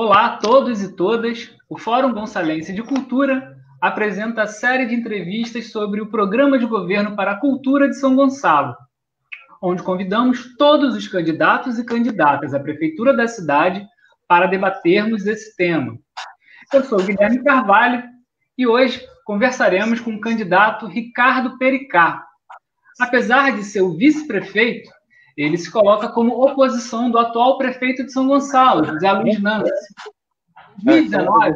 Olá a todos e todas. O Fórum Gonçalense de Cultura apresenta a série de entrevistas sobre o Programa de Governo para a Cultura de São Gonçalo, onde convidamos todos os candidatos e candidatas à Prefeitura da cidade para debatermos esse tema. Eu sou Guilherme Carvalho e hoje conversaremos com o candidato Ricardo Pericá. Apesar de ser o vice-prefeito, ele se coloca como oposição do atual prefeito de São Gonçalo, José Luiz Nancy. Em 2019,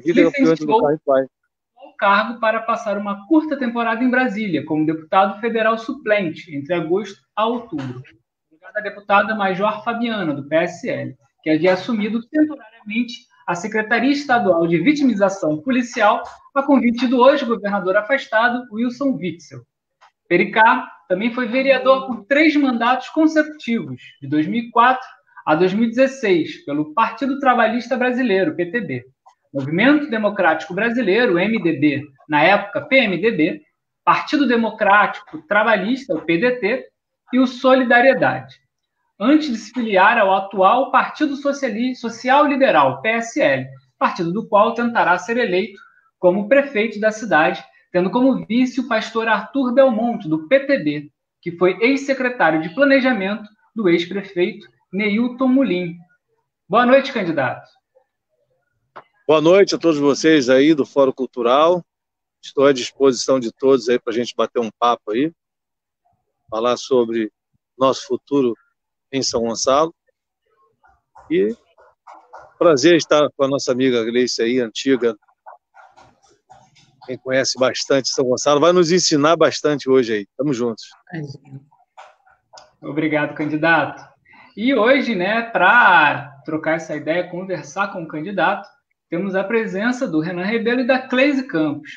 ele se inscreveu ao cargo para passar uma curta temporada em Brasília, como deputado federal suplente, entre agosto a outubro. A deputada Major Fabiana, do PSL, que havia assumido temporariamente a Secretaria Estadual de Vitimização Policial, a convite do hoje governador afastado, Wilson Witzel. Pericá também foi vereador por 3 mandatos consecutivos, de 2004 a 2016, pelo Partido Trabalhista Brasileiro, PTB, Movimento Democrático Brasileiro, MDB, na época PMDB, Partido Democrático Trabalhista, o PDT, e o Solidariedade, antes de se filiar ao atual Partido Social Liberal, PSL, partido do qual tentará ser eleito como prefeito da cidade, tendo como vice o pastor Arthur Belmonte, do PTB, que foi ex-secretário de Planejamento do ex-prefeito Neilton Mulim. Boa noite, candidato. Boa noite a todos vocês aí do Fórum Cultural. Estou à disposição de todos aí para a gente bater um papo aí, falar sobre nosso futuro em São Gonçalo. E prazer estar com a nossa amiga Gleice aí, antiga. Quem conhece bastante São Gonçalo vai nos ensinar bastante hoje aí. Estamos juntos. Obrigado, candidato. E hoje, para trocar essa ideia, conversar com o candidato, temos a presença do Renan Rebelo e da Cleise Campos.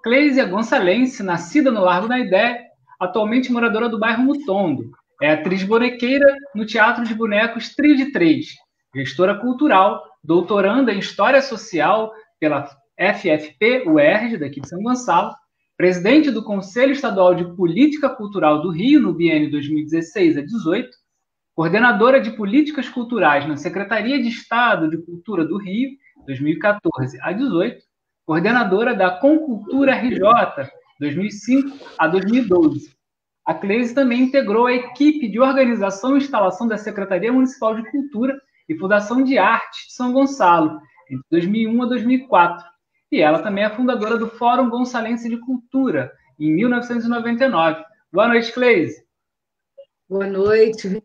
Cleise é gonçalense, nascida no Largo da Ideia, atualmente moradora do bairro Mutondo. É atriz bonequeira no Teatro de Bonecos Trio de Três, gestora cultural, doutoranda em História Social pela FFP-UERJ, daqui de São Gonçalo, presidente do Conselho Estadual de Política Cultural do Rio, no biênio 2016 a 2018, coordenadora de Políticas Culturais na Secretaria de Estado de Cultura do Rio, 2014 a 2018, coordenadora da Concultura RJ, 2005 a 2012. A Cleise também integrou a equipe de organização e instalação da Secretaria Municipal de Cultura e Fundação de Arte de São Gonçalo, entre 2001 a 2004. E ela também é fundadora do Fórum Gonçalense de Cultura, em 1999. Boa noite, Cleise. Boa noite.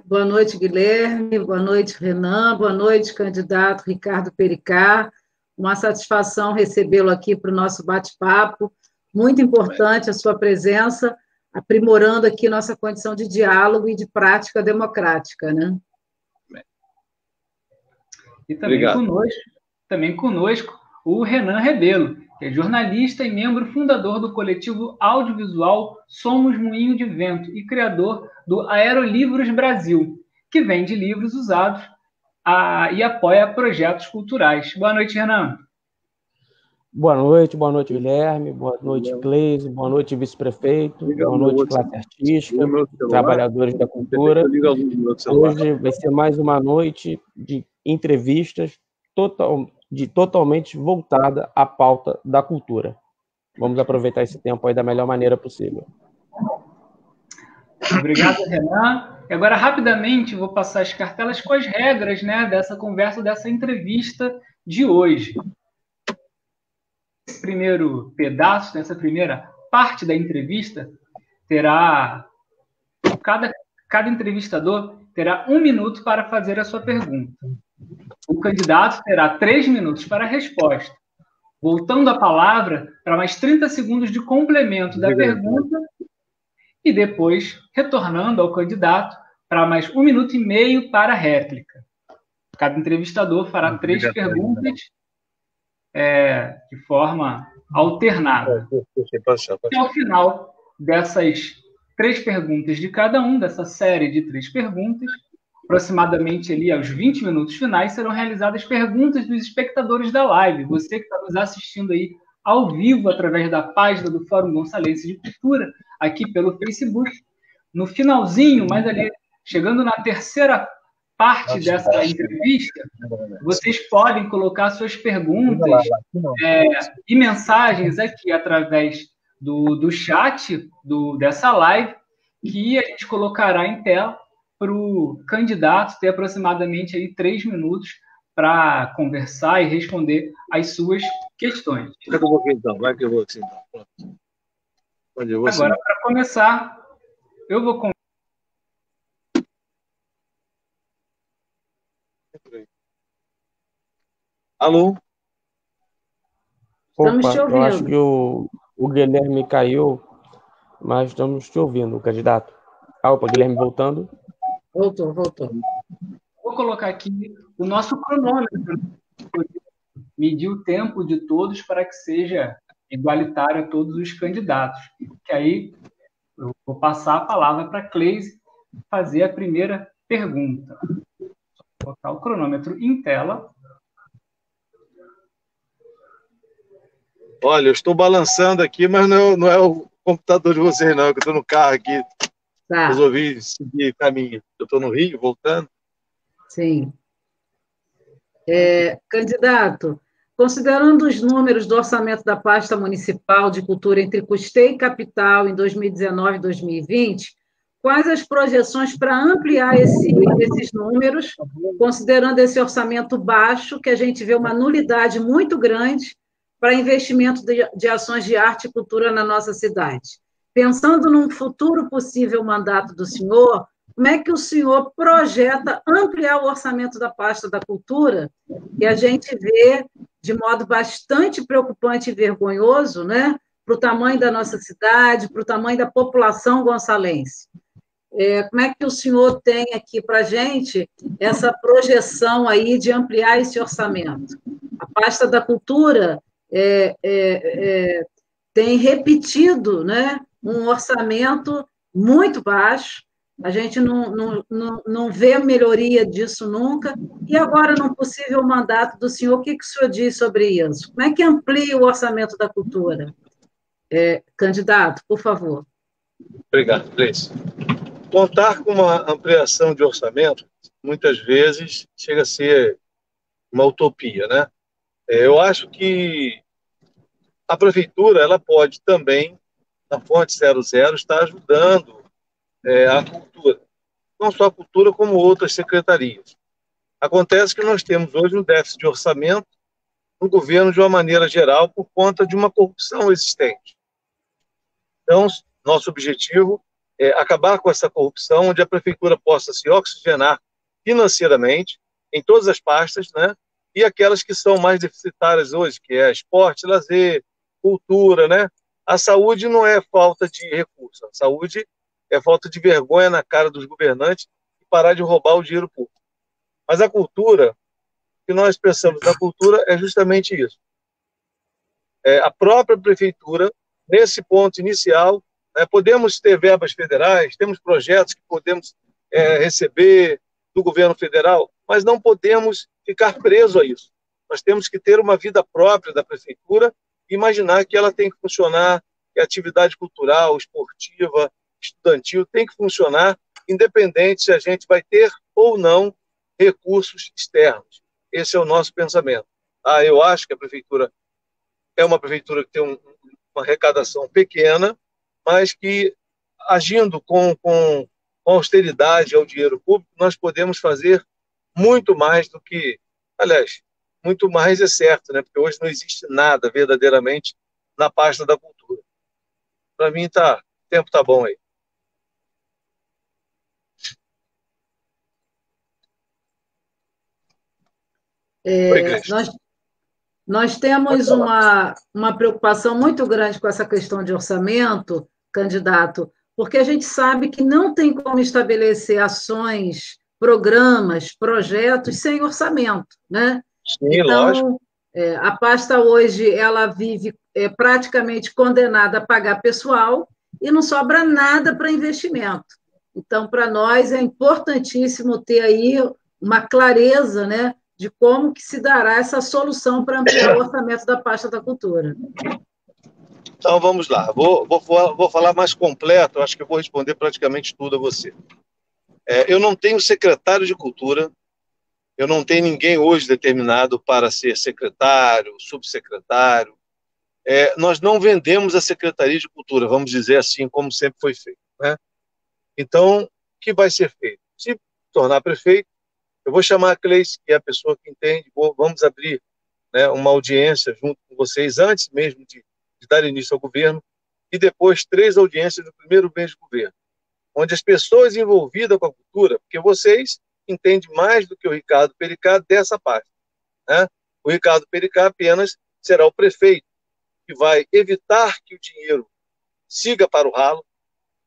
Boa noite, Guilherme. Boa noite, Renan. Boa noite, candidato Ricardo Pericá. Uma satisfação recebê-lo aqui para o nosso bate-papo. Muito importante a sua presença, aprimorando aqui nossa condição de diálogo e de prática democrática, né? E também conosco o Renan Rebelo, que é jornalista e membro fundador do coletivo audiovisual Somos Moinho de Vento e criador do Aerolivros Brasil, que vende livros usados e apoia projetos culturais. Boa noite, Renan. Boa noite, Guilherme, boa noite, Cleise, boa noite, vice-prefeito, boa noite, classe artística, trabalhadores da cultura. Hoje vai ser mais uma noite de entrevistas totalmente voltada à pauta da cultura. Vamos aproveitar esse tempo aí da melhor maneira possível. Obrigado, Renan. E agora, rapidamente, vou passar as cartelas com as regras, dessa conversa, dessa entrevista de hoje. Esse primeiro pedaço, nessa primeira parte da entrevista, terá... Cada entrevistador terá 1 minuto para fazer a sua pergunta. O candidato terá 3 minutos para a resposta, voltando a palavra para mais 30 segundos de complemento da pergunta e depois retornando ao candidato para mais 1 minuto e meio para a réplica. Cada entrevistador fará 3 perguntas de forma alternada. E ao final dessas 3 perguntas de cada um, dessa série de 3 perguntas, aproximadamente ali aos 20 minutos finais, serão realizadas perguntas dos espectadores da live. Você que está nos assistindo aí ao vivo através da página do Fórum Gonçalense de Cultura, aqui pelo Facebook. No finalzinho, mas ali, chegando na terceira parte dessa entrevista, vocês podem colocar suas perguntas e mensagens aqui através do chat dessa live, que a gente colocará em tela para o candidato ter aproximadamente aí 3 minutos para conversar e responder as suas questões. Vai que eu vou aqui, então. Vai que eu vou aqui, então. Agora, para começar, eu vou... Alô? Estamos te ouvindo. Eu acho que o Guilherme caiu, mas estamos te ouvindo, candidato. Opa, Guilherme voltando. Voltou. Vou colocar aqui o nosso cronômetro, medir o tempo de todos para que seja igualitário a todos os candidatos. Que aí eu vou passar a palavra para a Cleise fazer a primeira pergunta. Vou colocar o cronômetro em tela. Olha, eu estou balançando aqui, mas não é o computador de vocês, não, que eu estou no carro aqui. Tá. Resolvi seguir caminho. Eu estou no Rio, voltando. Sim. Candidato, considerando os números do orçamento da pasta municipal de cultura entre custeio e capital em 2019 e 2020, quais as projeções para ampliar esses números, considerando esse orçamento baixo, que a gente vê uma nulidade muito grande para investimento de ações de arte e cultura na nossa cidade? Pensando num futuro possível mandato do senhor, como é que o senhor projeta ampliar o orçamento da pasta da cultura, que a gente vê de modo bastante preocupante e vergonhoso, né, para o tamanho da nossa cidade, para o tamanho da população gonçalense? Como é que o senhor tem aqui para a gente essa projeção aí de ampliar esse orçamento? A pasta da cultura tem repetido, né, um orçamento muito baixo, a gente não vê melhoria disso nunca, e agora, num possível mandato do senhor, o que o senhor diz sobre isso? Como é que amplia o orçamento da cultura? Candidato, por favor. Obrigado, Cleice. Contar com uma ampliação de orçamento, muitas vezes, chega a ser uma utopia, né? Eu acho que a prefeitura ela pode também, na Fonte 00, estar ajudando a cultura. Não só a cultura, como outras secretarias. Acontece que nós temos hoje um déficit de orçamento no governo de uma maneira geral por conta de uma corrupção existente. Então, nosso objetivo é acabar com essa corrupção, onde a prefeitura possa se oxigenar financeiramente em todas as pastas, né? E aquelas que são mais deficitárias hoje, que é esporte, lazer, cultura, né? A saúde não é falta de recursos, a saúde é falta de vergonha na cara dos governantes e parar de roubar o dinheiro público. Mas a cultura, o que nós pensamos na cultura é justamente isso. A própria prefeitura, nesse ponto inicial, podemos ter verbas federais, temos projetos que podemos receber do governo federal, mas não podemos ficar presos a isso. Nós temos que ter uma vida própria da prefeitura e imaginar que ela tem que funcionar, que a atividade cultural, esportiva, estudantil tem que funcionar, independente se a gente vai ter ou não recursos externos. Esse é o nosso pensamento. Eu acho que a prefeitura é uma prefeitura que tem uma arrecadação pequena, mas que, agindo com austeridade ao dinheiro público, nós podemos fazer muito mais do que... Aliás, muito mais é certo, né? Porque hoje não existe nada verdadeiramente na pasta da cultura. Para mim, o tempo está bom aí. Nós temos uma preocupação muito grande com essa questão de orçamento, candidato, porque a gente sabe que não tem como estabelecer ações, programas, projetos sem orçamento, né? Sim, então, lógico. A pasta hoje ela vive praticamente condenada a pagar pessoal e não sobra nada para investimento. Então, para nós é importantíssimo ter aí uma clareza, né, de como que se dará essa solução para ampliar o orçamento da pasta da cultura. Então, vamos lá. Vou falar mais completo, acho que eu vou responder praticamente tudo a você. Eu não tenho secretário de cultura, eu não tenho ninguém hoje determinado para ser secretário, subsecretário. Nós não vendemos a Secretaria de Cultura, vamos dizer assim, como sempre foi feito, né? Então, o que vai ser feito? Se tornar prefeito, eu vou chamar a Cleice, que é a pessoa que entende, vamos abrir, né, uma audiência junto com vocês, antes mesmo de dar início ao governo, e depois 3 audiências no primeiro mês de governo, onde as pessoas envolvidas com a cultura, porque vocês entendem mais do que o Ricardo Pericá dessa parte, né? O Ricardo Pericá apenas será o prefeito, que vai evitar que o dinheiro siga para o ralo,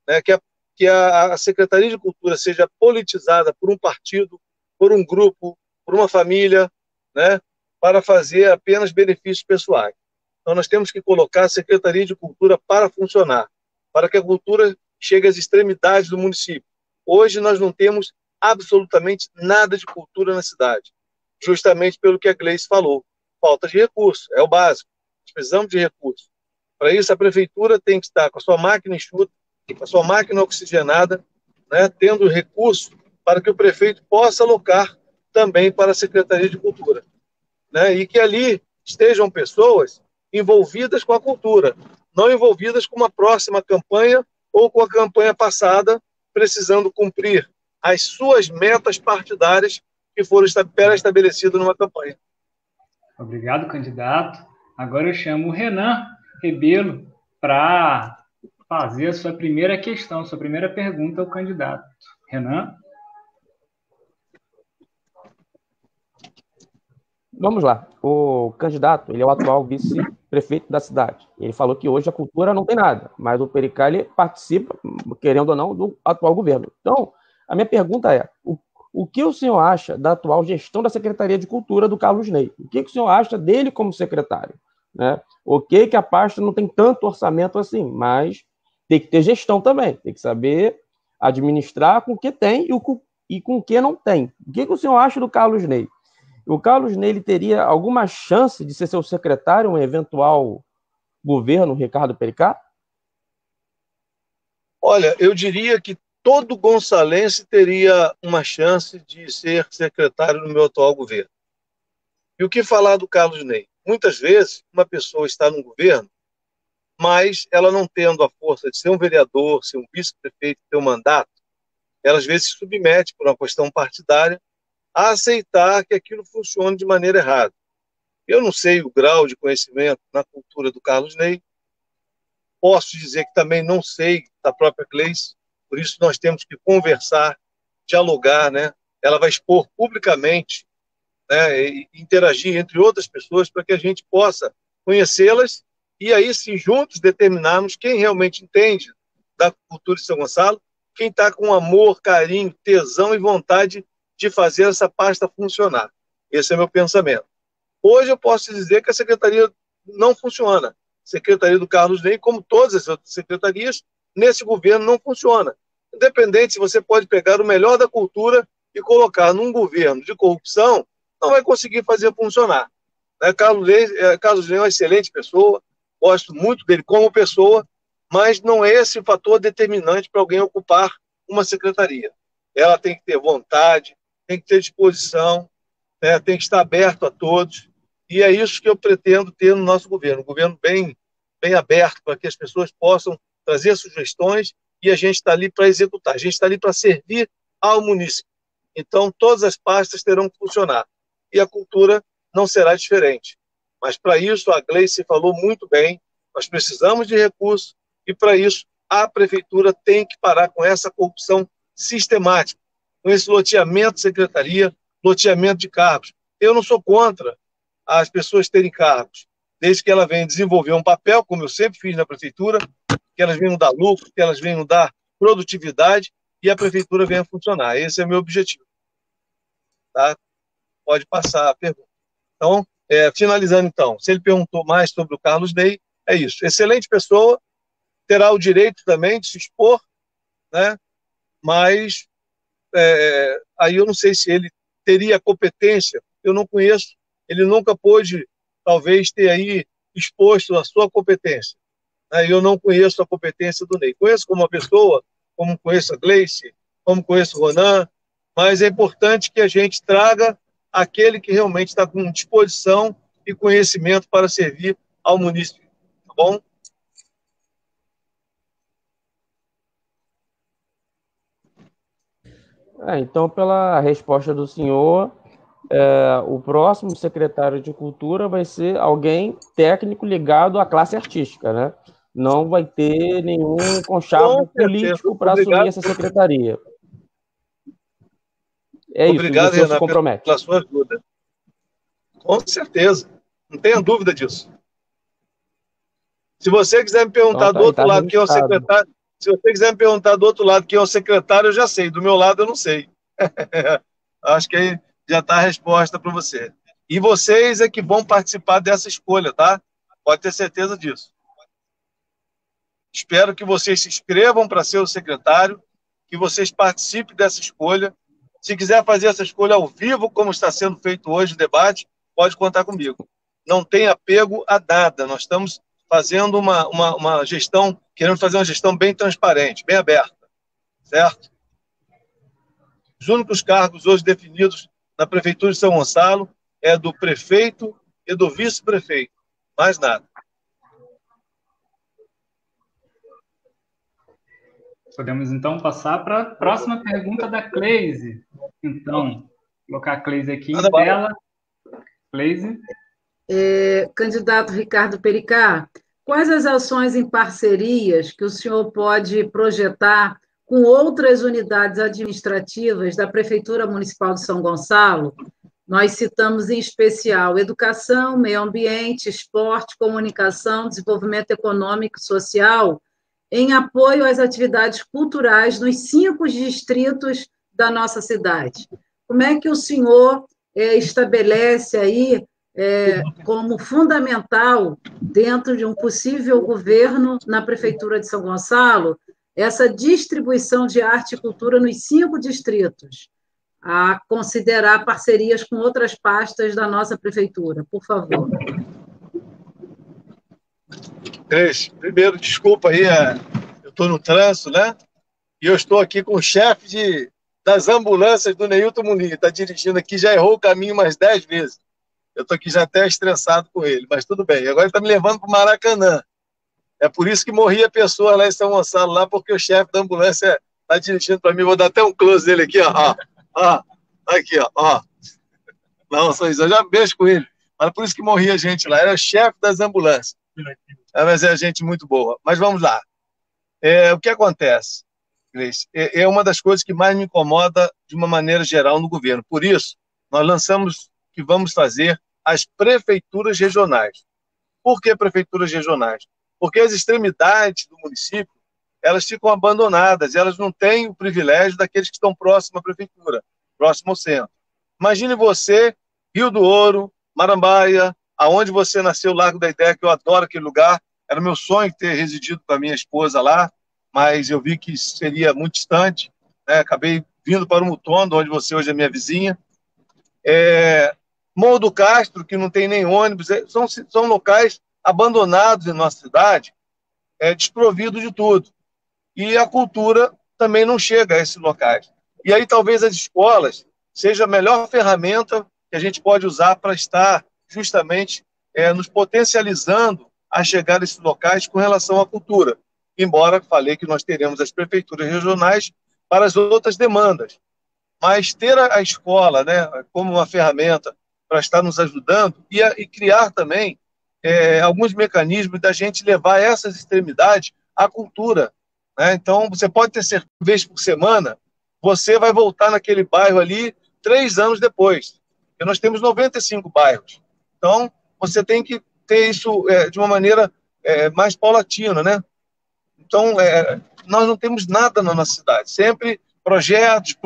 né? Que a Secretaria de Cultura seja politizada por um partido, por um grupo, por uma família, né? Para fazer apenas benefícios pessoais. Então, nós temos que colocar a Secretaria de Cultura para funcionar, para que a cultura chegue às extremidades do município. Hoje, nós não temos absolutamente nada de cultura na cidade, justamente pelo que a Gleice falou. Falta de recursos, é o básico. Nós precisamos de recursos. Para isso, a prefeitura tem que estar com a sua máquina enxuta, com a sua máquina oxigenada, né, tendo recursos para que o prefeito possa alocar também para a Secretaria de Cultura, né, e que ali estejam pessoas envolvidas com a cultura, não envolvidas com uma próxima campanha ou com a campanha passada, precisando cumprir as suas metas partidárias que foram pré-estabelecidas numa campanha. Obrigado, candidato. Agora eu chamo o Renan Rebelo para fazer a sua primeira questão, sua primeira pergunta ao candidato. Renan? Vamos lá. O candidato, ele é o atual vice-prefeito da cidade. Ele falou que hoje a cultura não tem nada, mas o Pericá, ele participa, querendo ou não, do atual governo. Então, a minha pergunta é, o que o senhor acha da atual gestão da Secretaria de Cultura do Carlos Ney? O que o senhor acha dele como secretário? Né? Ok que a pasta não tem tanto orçamento assim, mas tem que ter gestão também, tem que saber administrar com o que tem e com o que não tem. O que o senhor acha do Carlos Ney? O Carlos Ney, ele teria alguma chance de ser seu secretário em um eventual governo Ricardo Pericá? Olha, eu diria que todo gonçalense teria uma chance de ser secretário no meu atual governo. E o que falar do Carlos Ney? Muitas vezes, uma pessoa está no governo, mas ela não tendo a força de ser um vereador, ser um vice-prefeito, ter um mandato, ela às vezes se submete por uma questão partidária a aceitar que aquilo funcione de maneira errada. Eu não sei o grau de conhecimento na cultura do Carlos Ney, posso dizer que também não sei da própria Gleice, por isso nós temos que conversar, dialogar, né? Ela vai expor publicamente, né, e interagir entre outras pessoas para que a gente possa conhecê-las e aí sim juntos determinarmos quem realmente entende da cultura de São Gonçalo, quem está com amor, carinho, tesão e vontade de fazer essa pasta funcionar. Esse é meu pensamento. Hoje eu posso dizer que a secretaria não funciona. A secretaria do Carlos Ney, como todas as outras secretarias, nesse governo não funciona. Independente se você pode pegar o melhor da cultura e colocar num governo de corrupção, não vai conseguir fazer funcionar. Carlos Ney é uma excelente pessoa, gosto muito dele como pessoa, mas não é esse o fator determinante para alguém ocupar uma secretaria. Ela tem que ter vontade, tem que ter disposição, né, tem que estar aberto a todos, e é isso que eu pretendo ter no nosso governo, um governo bem aberto para que as pessoas possam trazer sugestões e a gente está ali para executar, a gente está ali para servir ao município. Então, todas as pastas terão que funcionar, e a cultura não será diferente. Mas, para isso, a Gleice falou muito bem, nós precisamos de recursos, e, para isso, a prefeitura tem que parar com essa corrupção sistemática, com esse loteamento de secretaria, loteamento de cargos. Eu não sou contra as pessoas terem cargos, desde que ela venha desenvolver um papel, como eu sempre fiz na prefeitura, que elas venham dar lucro, que elas venham dar produtividade e a prefeitura venha funcionar. Esse é o meu objetivo. Tá? Pode passar a pergunta. Então, finalizando então, se ele perguntou mais sobre o Carlos Ney, é isso. Excelente pessoa, terá o direito também de se expor, né? Mas aí eu não sei se ele teria a competência, eu não conheço, ele nunca pôde, talvez, ter aí exposto a sua competência. Né? Eu não conheço a competência do Ney. Conheço como uma pessoa, como conheço a Gleice, como conheço o Ronan, mas é importante que a gente traga aquele que realmente está com disposição e conhecimento para servir ao município, tá bom? Então, pela resposta do senhor, o próximo secretário de Cultura vai ser alguém técnico ligado à classe artística, né? Não vai ter nenhum conchavo político para assumir essa secretaria. Obrigado, isso, Renan, pela sua ajuda. Com certeza, não tenha dúvida disso. Se você quiser me perguntar do outro lado quem é o secretário, se você quiser me perguntar do outro lado quem é o secretário, eu já sei. Do meu lado, eu não sei. Acho que aí já está a resposta para você. E vocês é que vão participar dessa escolha, tá? Pode ter certeza disso. Espero que vocês se inscrevam para ser o secretário, que vocês participem dessa escolha. Se quiser fazer essa escolha ao vivo, como está sendo feito hoje o debate, pode contar comigo. Não tem apego a nada. Nós estamos fazendo uma gestão, queremos fazer uma gestão bem transparente, bem aberta, certo? Os únicos cargos hoje definidos na Prefeitura de São Gonçalo é do prefeito e do vice-prefeito, mais nada. Podemos, então, passar para a próxima pergunta da Cleise. Então, colocar a Cleise aqui em tela. Cleise. Candidato Ricardo Pericá, quais as ações em parcerias que o senhor pode projetar com outras unidades administrativas da Prefeitura Municipal de São Gonçalo? Nós citamos, em especial, educação, meio ambiente, esporte, comunicação, desenvolvimento econômico e social, em apoio às atividades culturais nos 5 distritos da nossa cidade. Como é que o senhor estabelece aí como fundamental, dentro de um possível governo na Prefeitura de São Gonçalo, essa distribuição de arte e cultura nos 5 distritos, a considerar parcerias com outras pastas da nossa Prefeitura, por favor. Cris, primeiro, desculpa aí, eu estou no trânsito, né? E eu estou aqui com o chefe das ambulâncias do Neilton Muniz, está dirigindo aqui, já errou o caminho umas 10 vezes. Eu estou aqui já até estressado com ele, mas tudo bem. Agora ele está me levando para o Maracanã. É por isso que morria pessoa lá em São Gonçalo, lá, porque o chefe da ambulância está dirigindo para mim. Vou dar até um close dele aqui, ó. Aqui, ó. Não, eu já beijo com ele. Mas por isso que morria gente lá. Era o chefe das ambulâncias. Mas é gente muito boa. Mas vamos lá. O que acontece, Grace? É uma das coisas que mais me incomoda de uma maneira geral no governo. Por isso, nós lançamos que vamos fazer as prefeituras regionais. Por que prefeituras regionais? Porque as extremidades do município, elas ficam abandonadas, elas não têm o privilégio daqueles que estão próximos à prefeitura, próximo ao centro. Imagine você, Rio do Ouro, Marambaia, aonde você nasceu, Largo da Ideia, que eu adoro aquele lugar, era meu sonho ter residido com a minha esposa lá, mas eu vi que seria muito distante, né? Acabei vindo para o Mutondo, onde você hoje é minha vizinha. Morro do Castro, que não tem nem ônibus, são locais abandonados em nossa cidade, desprovidos de tudo. E a cultura também não chega a esses locais. E aí talvez as escolas sejam a melhor ferramenta que a gente pode usar para estar justamente nos potencializando a chegar a esses locais com relação à cultura. Embora falei que nós teremos as prefeituras regionais para as outras demandas. Mas ter a escola, né, como uma ferramenta para estar nos ajudando e criar também alguns mecanismos da gente levar essas extremidades à cultura, né? Então, você pode ter certeza, uma vez por semana, você vai voltar naquele bairro ali 3 anos depois. Porque nós temos 95 bairros. Então, você tem que ter isso de uma maneira mais paulatina, né? Então, nós não temos nada na nossa cidade. Sempre projetos,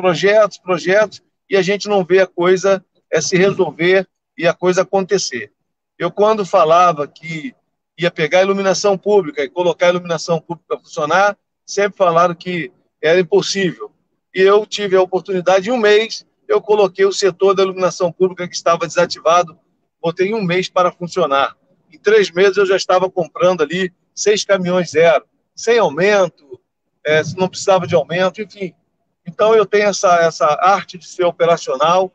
e a gente não vê a coisa se resolver e a coisa acontecer. Eu, quando falava que ia pegar a iluminação pública e colocar a iluminação pública para funcionar, sempre falaram que era impossível. E eu tive a oportunidade, em 1 mês, eu coloquei o setor da iluminação pública que estava desativado, botei em 1 mês para funcionar. Em 3 meses eu já estava comprando ali 6 caminhões zero, sem aumento, não precisava de aumento, enfim. Então, eu tenho essa arte de ser operacional.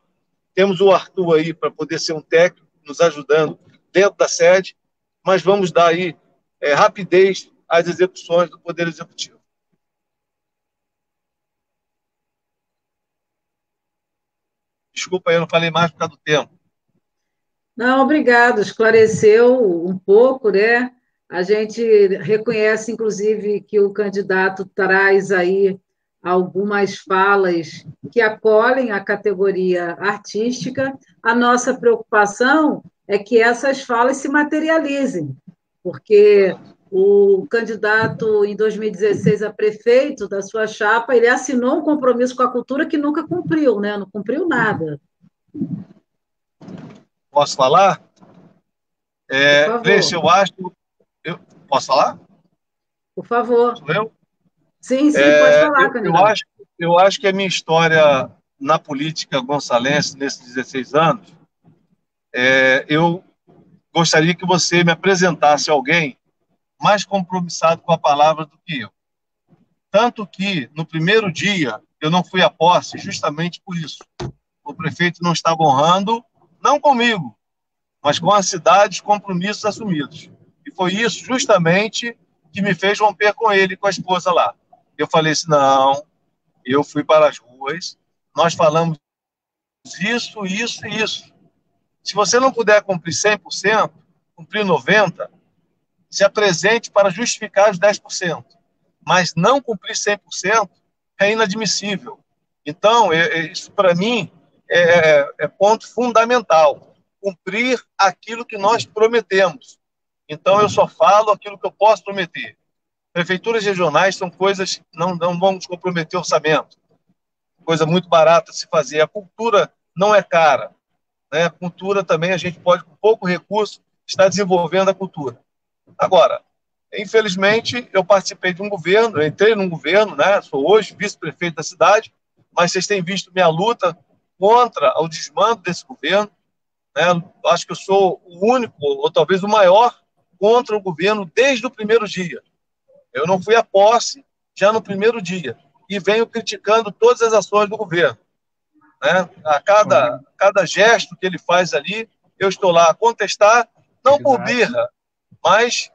Temos o Arthur aí para poder ser um técnico, nos ajudando dentro da sede, mas vamos dar aí rapidez às execuções do Poder Executivo. Desculpa aí, eu não falei mais por causa do tempo. Não, obrigado. Esclareceu um pouco, né? A gente reconhece, inclusive, que o candidato traz aí algumas falas que acolhem a categoria artística. A nossa preocupação é que essas falas se materializem, porque o candidato, em 2016, a prefeito da sua chapa, ele assinou um compromisso com a cultura que nunca cumpriu, né? Não cumpriu nada. Posso falar? Gleice, eu acho... Posso falar? Por favor. Sou eu? Sim, pode falar, candidato. Eu acho que a minha história na política gonçalense, nesses 16 anos, eu gostaria que você me apresentasse alguém mais compromissado com a palavra do que eu. Tanto que, no primeiro dia, eu não fui à posse justamente por isso. O prefeito não estava honrando, não comigo, mas com a cidade, os compromissos assumidos. E foi isso, justamente, que me fez romper com ele e com a esposa lá. Eu falei assim, não, eu fui para as ruas, nós falamos isso, isso e isso. Se você não puder cumprir 100%, cumprir 90%, se apresente para justificar os 10%. Mas não cumprir 100% é inadmissível. Então, isso para mim é ponto fundamental. Cumprir aquilo que nós prometemos. Então, eu só falo aquilo que eu posso prometer. Prefeituras regionais são coisas que não vamos comprometer orçamento. Coisa muito barata de se fazer. A cultura não é cara, né? A cultura também, a gente pode, com pouco recurso, estar desenvolvendo a cultura. Agora, infelizmente, eu participei de um governo, eu entrei num governo, né? Sou hoje vice-prefeito da cidade, mas vocês têm visto minha luta contra o desmando desse governo, né? Acho que eu sou o único, ou talvez o maior, contra o governo desde o primeiro dia. Eu não fui à posse já no primeiro dia e venho criticando todas as ações do governo, né? A cada gesto que ele faz ali, eu estou lá a contestar, não por birra, mas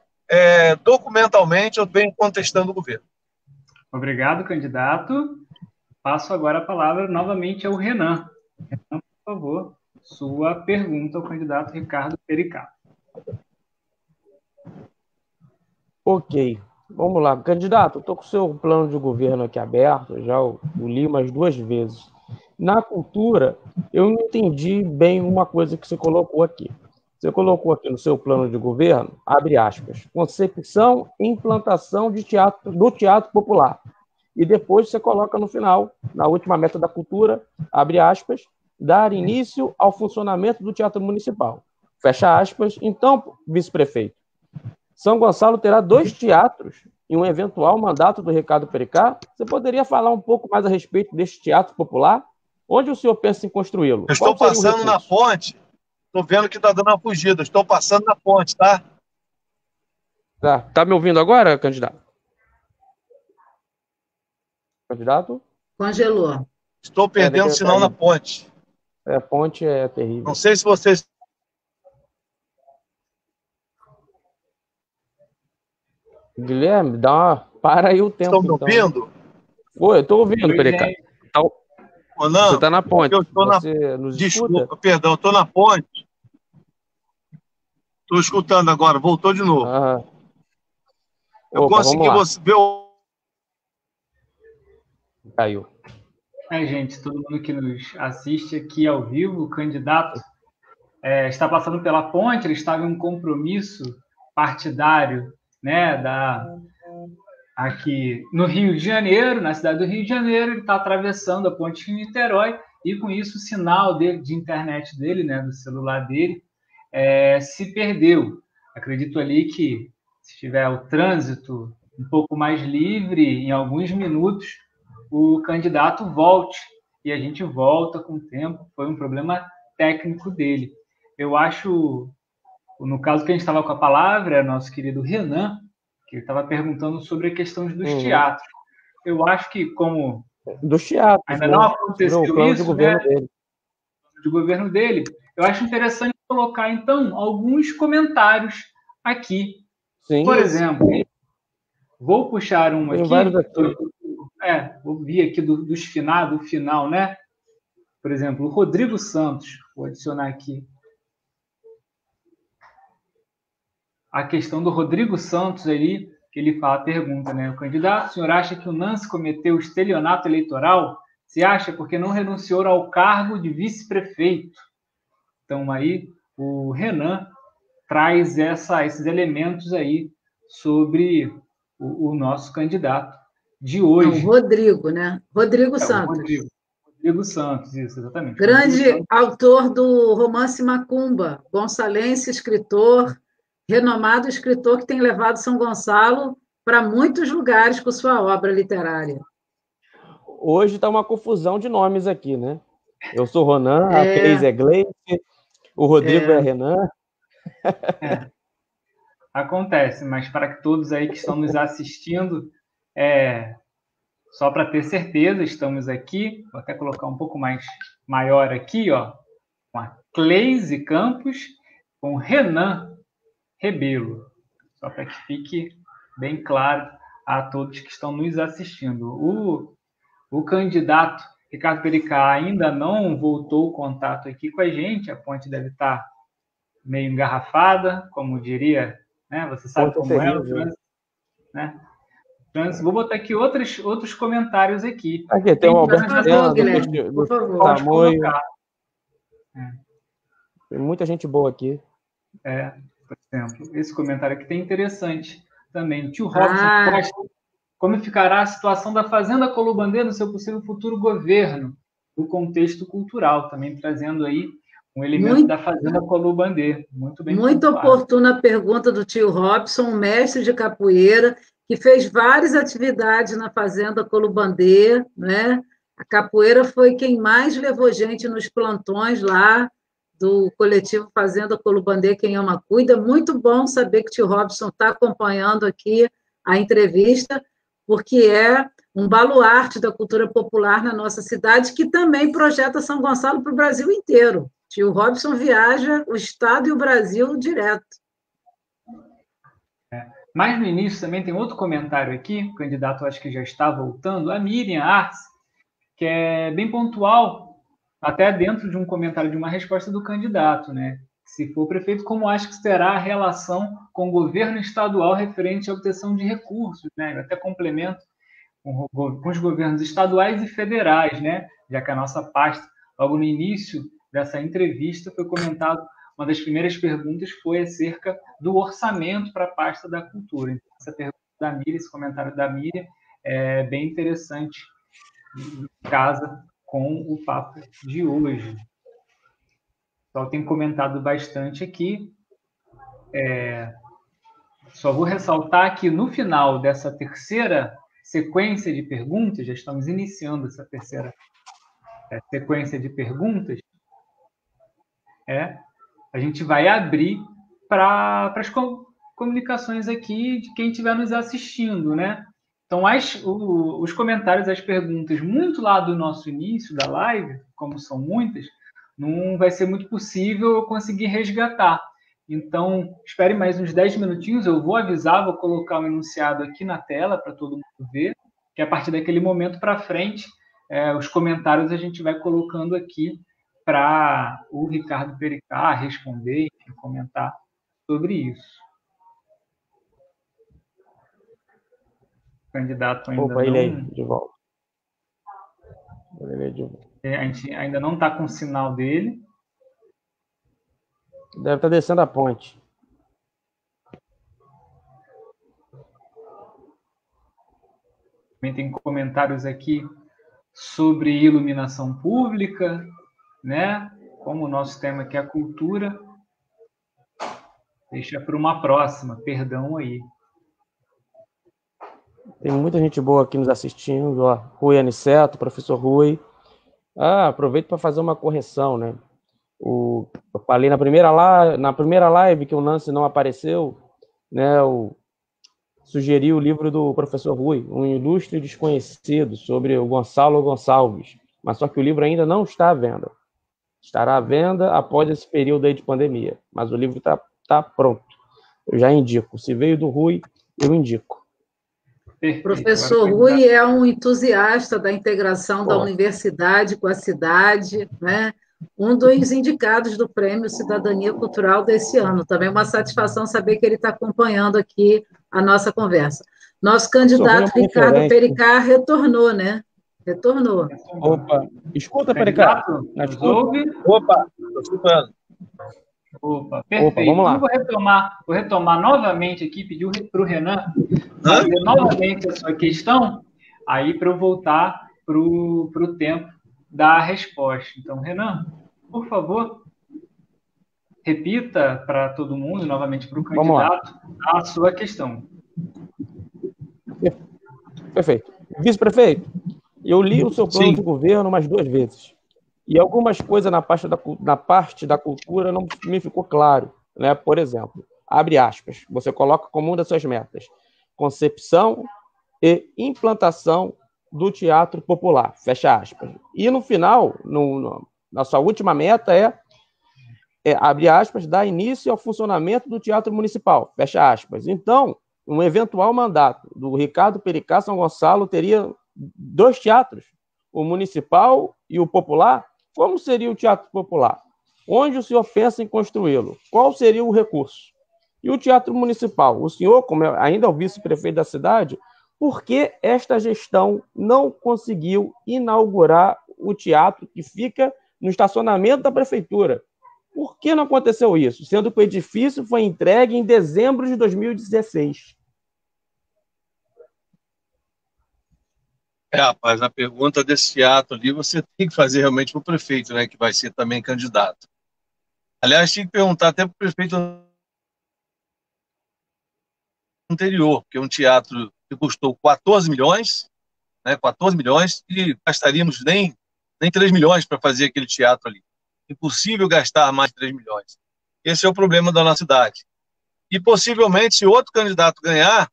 documentalmente eu venho contestando o governo. Obrigado, candidato. Passo agora a palavra novamente ao Renan. Renan, por favor, sua pergunta ao candidato Ricardo Pericá. Ok. Vamos lá. Candidato, estou com o seu plano de governo aqui aberto, já o li umas 2 vezes. Na cultura, eu não entendi bem uma coisa que você colocou aqui. Você colocou aqui no seu plano de governo, abre aspas, concepção e implantação do teatro popular. E depois você coloca no final, na última meta da cultura, abre aspas, dar início ao funcionamento do teatro municipal. Fecha aspas. Então, vice-prefeito, São Gonçalo terá 2 teatros em um eventual mandato do Ricardo Pericá. Você poderia falar um pouco mais a respeito deste teatro popular? Onde o senhor pensa em construí-lo? Eu estou passando na ponte. Estou vendo que está dando uma fugida. Estou passando na ponte, tá? Tá me ouvindo agora, candidato? Candidato? Congelou. Estou perdendo sinal na ponte. A ponte é terrível. Não sei se vocês... Guilherme, para aí o tempo. Estão me ouvindo? Oi, eu estou ouvindo, Pericá. Não, você está na ponte. Eu estou Desculpa, perdão, eu estou na ponte. Estou escutando agora, voltou de novo. Eu consegui ver o... Caiu. Gente, todo mundo que nos assiste aqui ao vivo, o candidato está passando pela ponte, ele estava em um compromisso partidário, né, aqui no Rio de Janeiro, na cidade do Rio de Janeiro, ele está atravessando a ponte de Niterói e com isso o sinal de internet dele, né, do celular dele, se perdeu. Acredito ali que se tiver o trânsito um pouco mais livre, em alguns minutos, o candidato volte e a gente volta com o tempo. Foi um problema técnico dele. Eu acho, no caso que a gente estava com a palavra, é nosso querido Renan, que estava perguntando sobre a questão dos teatros. Eu acho que, como Dos teatros. Ainda não aconteceu isso, de governo dele. De governo dele. Eu acho interessante colocar, então, alguns comentários aqui. Sim. Por exemplo, vou puxar um aqui. Vários aqui. Vou vir aqui do final, né? Por exemplo, o Rodrigo Santos, vou adicionar aqui. A questão do Rodrigo Santos ali, que ele pergunta, né? O candidato, o senhor acha que o Nance cometeu estelionato eleitoral? Se acha porque não renunciou ao cargo de vice-prefeito? Então, aí, o Renan traz esses elementos aí sobre o nosso candidato de hoje. Não, Rodrigo, né? Rodrigo Santos. Rodrigo Santos, isso, exatamente. Grande autor do romance Macumba, gonçalense, escritor, renomado escritor que tem levado São Gonçalo para muitos lugares com sua obra literária. Hoje está uma confusão de nomes aqui, né? Eu sou Ronan, a Cleise é Gleice, o Rodrigo é Renan. Acontece, mas para que todos aí que estão nos assistindo, só para ter certeza, estamos aqui, vou até colocar um pouco mais maior aqui, ó, com a Cleise Campos, com o Renan Rebelo, só para que fique bem claro a todos que estão nos assistindo. O candidato Ricardo Pericá ainda não voltou o contato aqui com a gente, a ponte deve estar meio engarrafada, como diria, né? Você sabe como é o trânsito, né? Vou botar aqui outros comentários aqui. Aqui tem o Alberto por favor. Pode colocar. Tem muita gente boa aqui. Por exemplo, esse comentário aqui tem interessante também. O tio Robson Costa, como ficará a situação da Fazenda Colubandê no seu possível futuro governo, no contexto cultural, também trazendo aí um elemento da Fazenda Colubandê. Muito bem. Muito oportuna a pergunta do tio Robson, um mestre de capoeira, que fez várias atividades na Fazenda Colubandê, né? A capoeira foi quem mais levou gente nos plantões lá do coletivo Fazenda Colubandê, Quem Ama Cuida. Muito bom saber que o tio Robson está acompanhando aqui a entrevista, porque é um baluarte da cultura popular na nossa cidade, que também projeta São Gonçalo para o Brasil inteiro. Tio Robson viaja o estado e o Brasil direto. Mas no início também tem outro comentário aqui, o candidato acho que já está voltando, a Miriam Arce, que é bem pontual, até dentro de um comentário de uma resposta do candidato, né? Se for prefeito, como acha que será a relação com o governo estadual referente à obtenção de recursos, né? Eu até complemento com os governos estaduais e federais, né? Já que a nossa pasta, logo no início dessa entrevista, foi comentado, uma das primeiras perguntas foi acerca do orçamento para a pasta da cultura. Então, essa pergunta da Miriam, esse comentário da Miriam, é bem interessante, casa com o papo de hoje. Só tem comentado bastante aqui. Só vou ressaltar que no final dessa terceira sequência de perguntas, já estamos iniciando essa terceira sequência de perguntas, a gente vai abrir para as comunicações aqui de quem estiver nos assistindo, né? Então, os comentários, as perguntas, muito lá do nosso início da live, como são muitas, não vai ser muito possível eu conseguir resgatar. Então, espere mais uns 10 minutinhos, eu vou avisar, vou colocar um enunciado aqui na tela para todo mundo ver, que a partir daquele momento para frente, os comentários a gente vai colocando aqui para o Ricardo Pericá responder e comentar sobre isso. O candidato ainda não... ele aí, de volta. Ele aí de volta. A gente ainda não está com o sinal dele. Deve estar descendo a ponte. Também tem comentários aqui sobre iluminação pública, né? Como o nosso tema aqui é a cultura. Deixa para uma próxima, perdão aí. Tem muita gente boa aqui nos assistindo, ó. Rui Aniceto, professor Rui. Aproveito para fazer uma correção, né? Eu falei na primeira live que o Nance não apareceu, né? sugeri o livro do professor Rui, Um Ilustre Desconhecido, sobre o Gonçalo Gonçalves, mas só que o livro ainda não está à venda. Estará à venda após esse período aí de pandemia, mas o livro está pronto. Eu já indico. Se veio do Rui, eu indico. O professor Rui é um entusiasta da integração da universidade com a cidade, né? Um dos indicados do Prêmio Cidadania Cultural desse ano. Também uma satisfação saber que ele está acompanhando aqui a nossa conversa. Nosso candidato Ricardo Pericá retornou, né? Retornou. Opa, escuta, Pericá. Opa, estou escutando. Opa, perfeito. Opa, vamos lá. Eu vou retomar novamente aqui, pedir para o Renan fazer novamente a sua questão, aí para eu voltar para o tempo da resposta. Então, Renan, por favor, repita para todo mundo, novamente para o candidato, a sua questão. Perfeito. Vice-prefeito, eu li o seu plano de governo umas 2 vezes. E algumas coisas na parte da cultura não me ficou claro, né? Por exemplo, abre aspas, você coloca como uma das suas metas, concepção e implantação do teatro popular, fecha aspas. E no final, na sua última meta abre aspas, dar início ao funcionamento do teatro municipal, fecha aspas. Então, um eventual mandato do Ricardo Pericá São Gonçalo teria 2 teatros, o municipal e o popular. Como seria o teatro popular? Onde o senhor pensa em construí-lo? Qual seria o recurso? E o teatro municipal? O senhor, como ainda é o vice-prefeito da cidade, por que esta gestão não conseguiu inaugurar o teatro que fica no estacionamento da prefeitura? Por que não aconteceu isso? Sendo que o edifício foi entregue em dezembro de 2016. Rapaz, a pergunta desse teatro ali você tem que fazer realmente para o prefeito, né, que vai ser também candidato. Aliás, tinha que perguntar até para o prefeito anterior, porque é um teatro que custou 14 milhões, né, 14 milhões, e gastaríamos nem 3 milhões para fazer aquele teatro ali. Impossível gastar mais de 3 milhões. Esse é o problema da nossa cidade. E possivelmente, se outro candidato ganhar,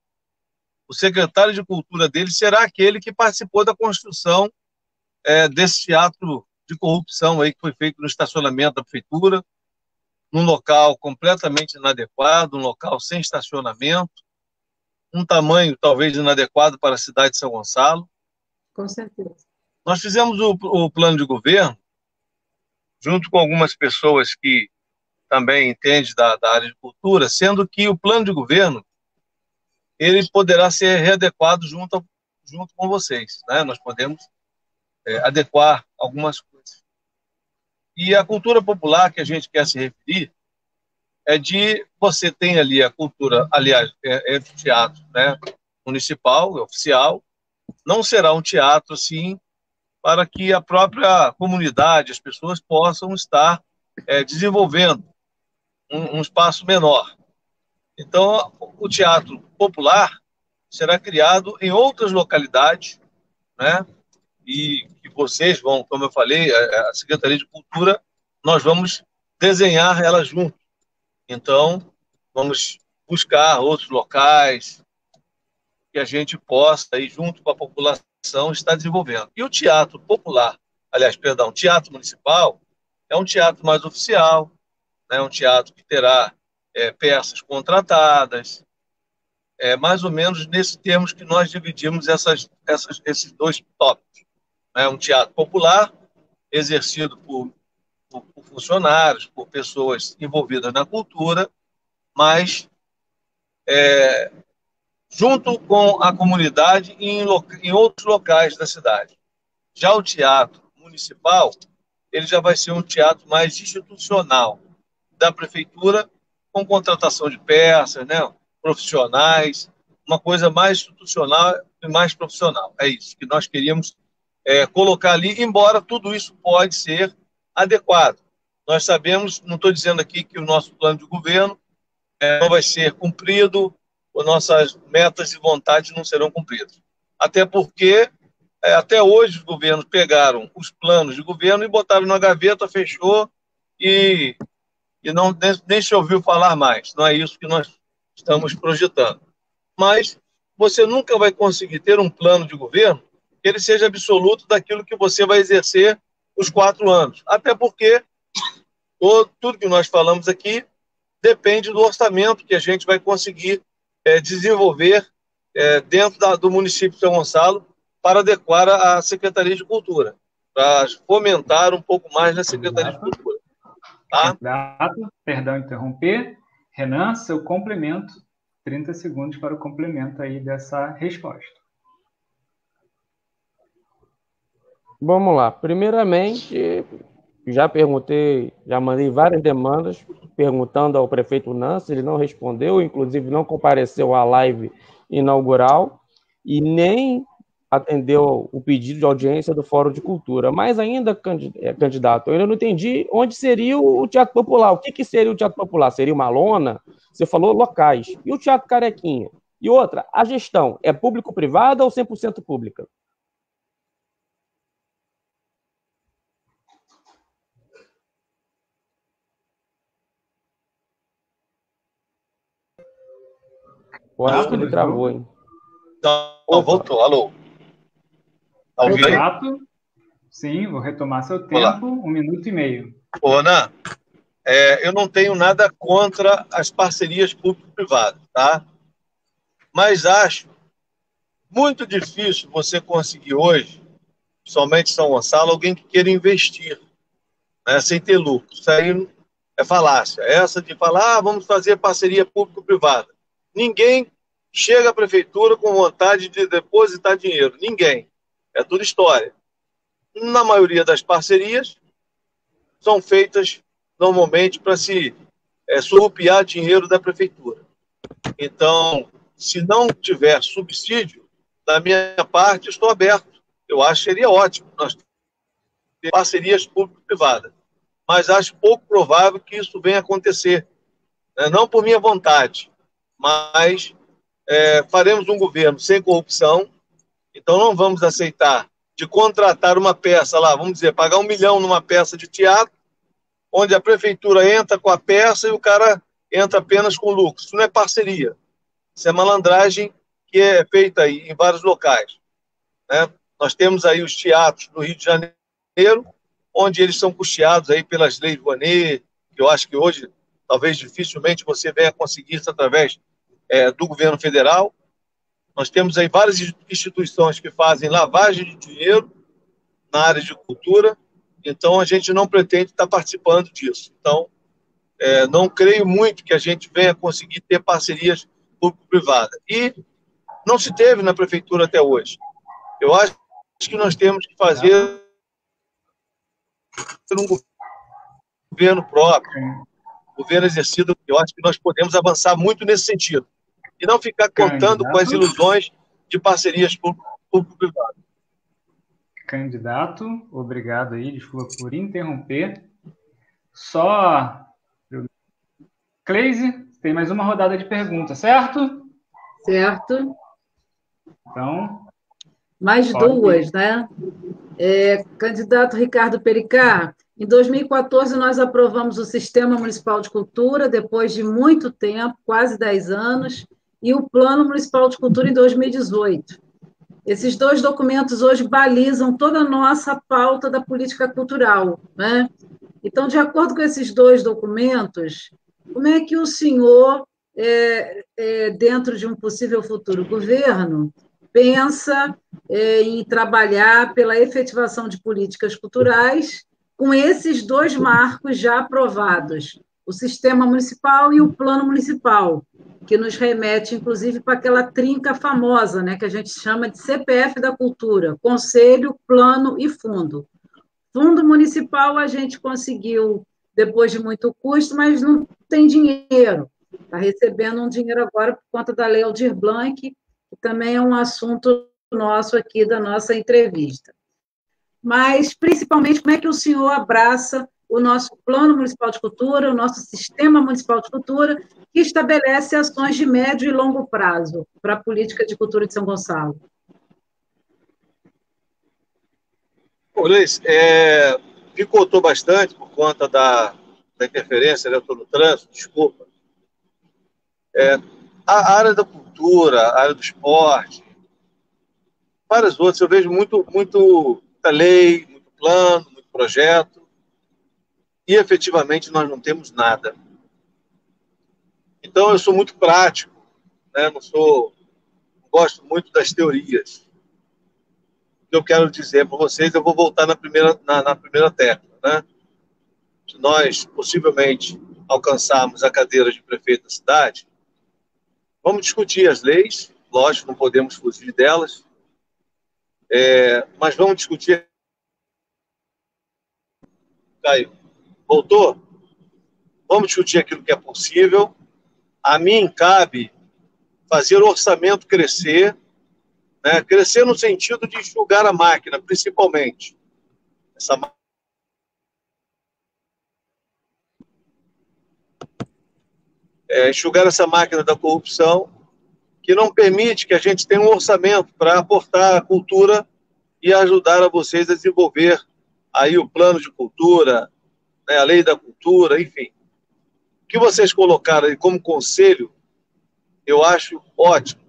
o secretário de Cultura dele será aquele que participou da construção desse teatro de corrupção aí que foi feito no estacionamento da prefeitura, num local completamente inadequado, um local sem estacionamento, um tamanho talvez inadequado para a cidade de São Gonçalo. Com certeza. Nós fizemos o plano de governo junto com algumas pessoas que também entendem da área de cultura, sendo que o plano de governo ele poderá ser readequado junto com vocês, né? Nós podemos adequar algumas coisas. E a cultura popular que a gente quer se referir é de você tem ali a cultura, aliás, entre o teatro, né, municipal, oficial, não será um teatro assim para que a própria comunidade, as pessoas possam estar desenvolvendo um espaço menor. Então, o teatro popular será criado em outras localidades, né? E vocês vão, como eu falei, a Secretaria de Cultura, nós vamos desenhar ela junto. Então, vamos buscar outros locais que a gente possa, aí, junto com a população, estar desenvolvendo. E o teatro popular, teatro municipal, é um teatro mais oficial, né? Um teatro que terá peças contratadas, mais ou menos nesses termos que nós dividimos esses 2 tópicos. Um teatro popular, exercido por funcionários, por pessoas envolvidas na cultura, mas junto com a comunidade e em outros locais da cidade. Já o teatro municipal, ele já vai ser um teatro mais institucional da prefeitura, com contratação de peças, né, profissionais, uma coisa mais institucional e mais profissional. É isso que nós queríamos colocar ali, embora tudo isso pode ser adequado. Nós sabemos, não estou dizendo aqui que o nosso plano de governo não vai ser cumprido, as nossas metas e vontades não serão cumpridas. Até porque, até hoje, os governos pegaram os planos de governo e botaram na gaveta, fechou e nem se ouviu falar mais. Não é isso que nós estamos projetando. Mas você nunca vai conseguir ter um plano de governo que ele seja absoluto daquilo que você vai exercer os 4 anos. Até porque tudo que nós falamos aqui depende do orçamento que a gente vai conseguir desenvolver dentro do município de São Gonçalo para adequar a Secretaria de Cultura, para fomentar um pouco mais na Secretaria de Cultura. Tá? Perdão interromper. Renan, seu complemento, 30 segundos para o complemento aí dessa resposta. Vamos lá. Primeiramente, já perguntei, já mandei várias demandas perguntando ao prefeito Nancy, ele não respondeu, inclusive não compareceu à live inaugural e nem atendeu o pedido de audiência do Fórum de Cultura. Mas ainda, candidato, eu ainda não entendi onde seria o Teatro Popular. O que seria o Teatro Popular? Seria uma lona? Você falou locais. E o Teatro Carequinha? E outra, a gestão é público-privada ou 100% pública? Eu acho que ele travou, hein? Não, voltou. Alô? Exato. Sim, vou retomar seu tempo. Olá. 1 minuto e meio. Ô, Ana, eu não tenho nada contra as parcerias público-privadas, tá? Mas acho muito difícil você conseguir hoje, somente em São Gonçalo, alguém que queira investir, né, sem ter lucro. Isso aí é falácia. Essa de falar, vamos fazer parceria público-privada. Ninguém chega à prefeitura com vontade de depositar dinheiro. Ninguém. É tudo história. Na maioria das parcerias, são feitas normalmente para se surrupiar dinheiro da prefeitura. Então, se não tiver subsídio, da minha parte, estou aberto. Eu acho que seria ótimo nós ter parcerias público-privadas. Mas acho pouco provável que isso venha acontecer. Não por minha vontade, mas faremos um governo sem corrupção. Então, não vamos aceitar de contratar uma peça lá, vamos dizer, pagar 1 milhão numa peça de teatro, onde a prefeitura entra com a peça e o cara entra apenas com lucro. Isso não é parceria. Isso é malandragem que é feita aí em vários locais, né? Nós temos aí os teatros do Rio de Janeiro, onde eles são custeados aí pelas leis Rouanet, que eu acho que hoje, talvez dificilmente você venha conseguir isso através do governo federal. Nós temos aí várias instituições que fazem lavagem de dinheiro na área de cultura, então a gente não pretende estar participando disso. Então, não creio muito que a gente venha conseguir ter parcerias público-privadas. E não se teve na prefeitura até hoje. Eu acho que nós temos que fazer um governo próprio, governo exercido. Eu acho que nós podemos avançar muito nesse sentido. E não ficar contando com as ilusões de parcerias público-privadas. Candidato, obrigado aí, desculpa por interromper. Só... Cleise, tem mais uma rodada de perguntas, certo? Certo. Então... Mais duas, né? Candidato Ricardo Pericá, em 2014 nós aprovamos o Sistema Municipal de Cultura, depois de muito tempo, quase 10 anos, e o Plano Municipal de Cultura em 2018. Esses 2 documentos hoje balizam toda a nossa pauta da política cultural, né? Então, de acordo com esses 2 documentos, como é que o senhor, dentro de um possível futuro governo, pensa em trabalhar pela efetivação de políticas culturais com esses 2 marcos já aprovados, o Sistema Municipal e o Plano Municipal, que nos remete, inclusive, para aquela trinca famosa, né, que a gente chama de CPF da Cultura, Conselho, Plano e Fundo. Fundo Municipal a gente conseguiu depois de muito custo, mas não tem dinheiro. Está recebendo um dinheiro agora por conta da Lei Aldir Blanc, que também é um assunto nosso aqui da nossa entrevista. Mas, principalmente, como é que o senhor abraça o nosso Plano Municipal de Cultura, o nosso Sistema Municipal de Cultura, que estabelece ações de médio e longo prazo para a política de cultura de São Gonçalo? Luiz, picotou bastante por conta da interferência, né? Eu estou no trânsito, desculpa. A área da cultura, a área do esporte, várias outras. Eu vejo muita lei, muito plano, muito projeto, e efetivamente nós não temos nada. Então eu sou muito prático, né? Não gosto muito das teorias. O que eu quero dizer para vocês, eu vou voltar na primeira tecla, né? Se nós possivelmente alcançarmos a cadeira de prefeito da cidade, vamos discutir as leis, lógico, não podemos fugir delas, mas vamos discutir. Caio, voltou? Vamos discutir aquilo que é possível. A mim cabe fazer o orçamento crescer, né? Crescer no sentido de enxugar a máquina, principalmente. Enxugar essa máquina da corrupção, que não permite que a gente tenha um orçamento para aportar a cultura e ajudar a vocês a desenvolver aí o plano de cultura, né, a lei da cultura, enfim. O que vocês colocaram aí como conselho, eu acho ótimo.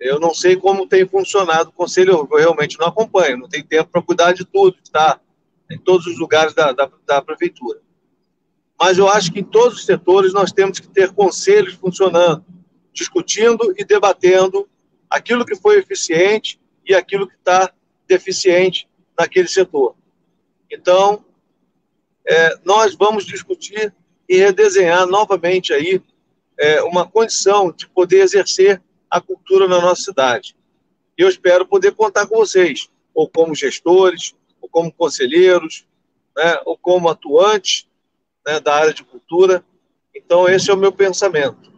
Eu não sei como tem funcionado o conselho, eu realmente não acompanho, não tenho tempo para cuidar de tudo, está em todos os lugares da prefeitura. Mas eu acho que em todos os setores nós temos que ter conselhos funcionando, discutindo e debatendo aquilo que foi eficiente e aquilo que está deficiente naquele setor. Então, nós vamos discutir e redesenhar novamente aí uma condição de poder exercer a cultura na nossa cidade. E eu espero poder contar com vocês, ou como gestores, ou como conselheiros, né, ou como atuantes, né, da área de cultura. Então, esse é o meu pensamento.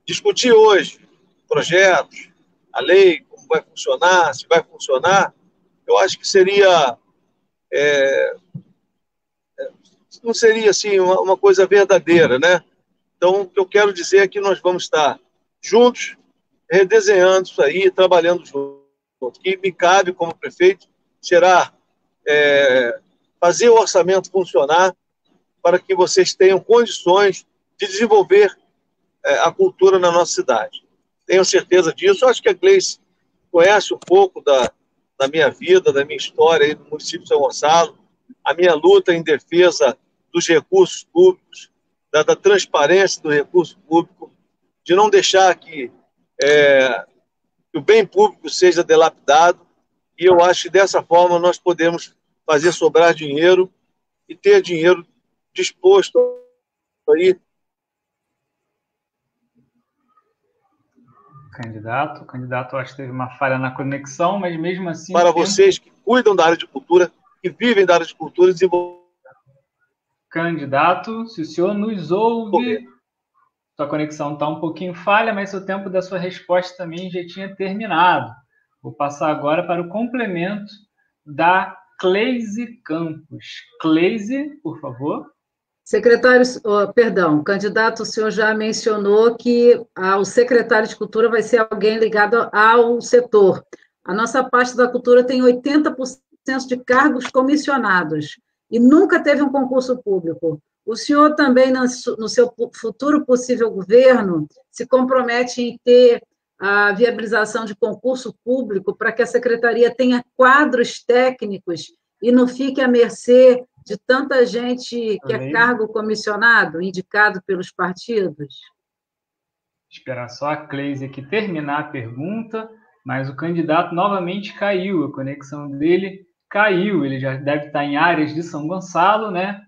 Discutir hoje projetos, a lei, como vai funcionar, se vai funcionar, eu acho que seria... não seria, assim, uma coisa verdadeira, né? Então, o que eu quero dizer é que nós vamos estar juntos, redesenhando isso aí, trabalhando juntos. O que me cabe como prefeito será fazer o orçamento funcionar para que vocês tenham condições de desenvolver a cultura na nossa cidade. Tenho certeza disso. Eu acho que a Gleice conhece um pouco da minha vida, da minha história aí no município de São Gonçalo, a minha luta em defesa dos recursos públicos, da transparência do recurso público, de não deixar que o bem público seja dilapidado, e eu acho que dessa forma nós podemos fazer sobrar dinheiro e ter dinheiro disposto aí. O candidato acho que teve uma falha na conexão, mas mesmo assim... Para vocês que cuidam da área de cultura, que vivem da área de cultura, desenvolver. Candidato, se o senhor nos ouve, sua conexão está um pouquinho falha, mas o tempo da sua resposta também já tinha terminado. Vou passar agora para o complemento da Cleise Campos. Cleise, por favor. Secretário, candidato, o senhor já mencionou que o secretário de Cultura vai ser alguém ligado ao setor. A nossa parte da cultura tem 80% de cargos comissionados e nunca teve um concurso público. O senhor também, no seu futuro possível governo, se compromete em ter a viabilização de concurso público para que a secretaria tenha quadros técnicos e não fique à mercê de tanta gente que é cargo comissionado, indicado pelos partidos? Esperar só a Cleise aqui terminar a pergunta, mas o candidato novamente caiu, a conexão dele caiu, ele já deve estar em áreas de São Gonçalo, né?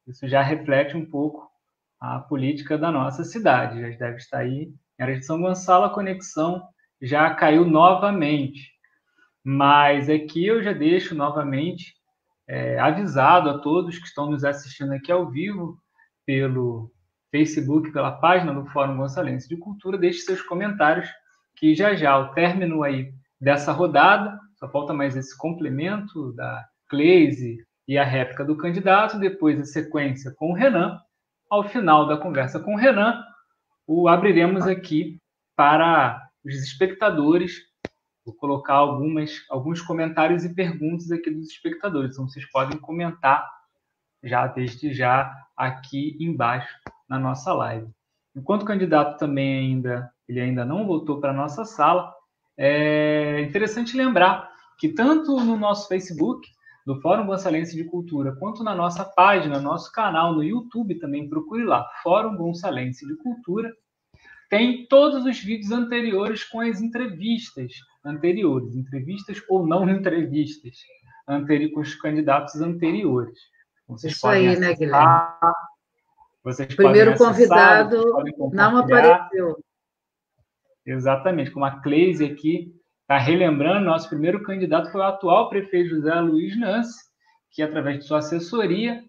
Isso já reflete um pouco a política da nossa cidade, já deve estar aí em áreas de São Gonçalo, a conexão já caiu novamente. Mas aqui eu já deixo novamente avisado a todos que estão nos assistindo aqui ao vivo pelo Facebook, pela página do Fórum Gonçalense de Cultura, deixe seus comentários, que já ao término aí dessa rodada, só falta mais esse complemento da Cleise e a réplica do candidato, depois a sequência com o Renan. Ao final da conversa com o Renan, abriremos aqui para os espectadores. Vou colocar alguns comentários e perguntas aqui dos espectadores. Então, vocês podem comentar desde já aqui embaixo na nossa live. Enquanto o candidato também ainda ele ainda não voltou para a nossa sala. É interessante lembrar que tanto no nosso Facebook, do Fórum Gonçalense de Cultura, quanto na nossa página, nosso canal no YouTube, também procure lá, Fórum Gonçalense de Cultura, tem todos os vídeos anteriores com as entrevistas anteriores, entrevistas ou não entrevistas, com os candidatos anteriores. Vocês Isso aí, né, Guilherme? Vocês primeiro podem acessar, convidado não apareceu. Exatamente, como a Cleise aqui está relembrando, nosso primeiro candidato foi o atual prefeito José Luiz Nance, que através de sua assessoria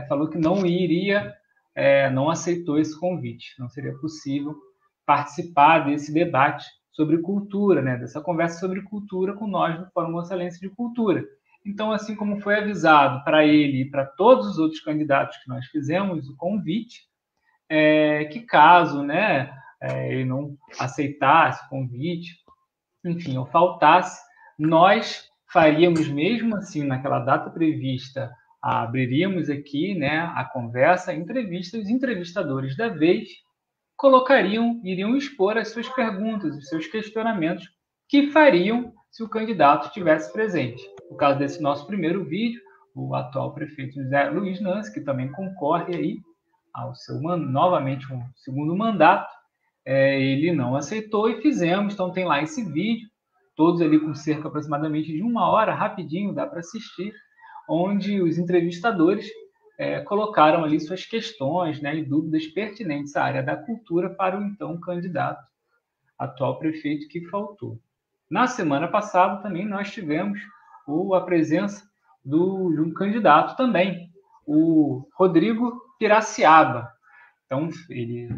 falou que não iria, não aceitou esse convite, não seria possível participar desse debate sobre cultura, né, dessa conversa sobre cultura com nós do Fórum Gonçalense de Cultura. Então, assim como foi avisado para ele e para todos os outros candidatos que nós fizemos o convite, que caso, né, ele não aceitasse o convite, enfim, ou faltasse, nós faríamos mesmo assim, naquela data prevista, abriríamos aqui, né, a conversa, a entrevista, os entrevistadores da vez iriam expor as suas perguntas, os seus questionamentos que fariam se o candidato estivesse presente. No caso desse nosso primeiro vídeo, o atual prefeito José Luiz Nance, que também concorre aí ao seu novamente um segundo mandato, ele não aceitou e fizemos, então tem lá esse vídeo, todos ali com cerca aproximadamente de 1 hora, rapidinho, dá para assistir, onde os entrevistadores colocaram ali suas questões, né, e dúvidas pertinentes à área da cultura para o então candidato, atual prefeito, que faltou. Na semana passada também nós tivemos a presença de um candidato também, o Rodrigo Piraciaba. Então, ele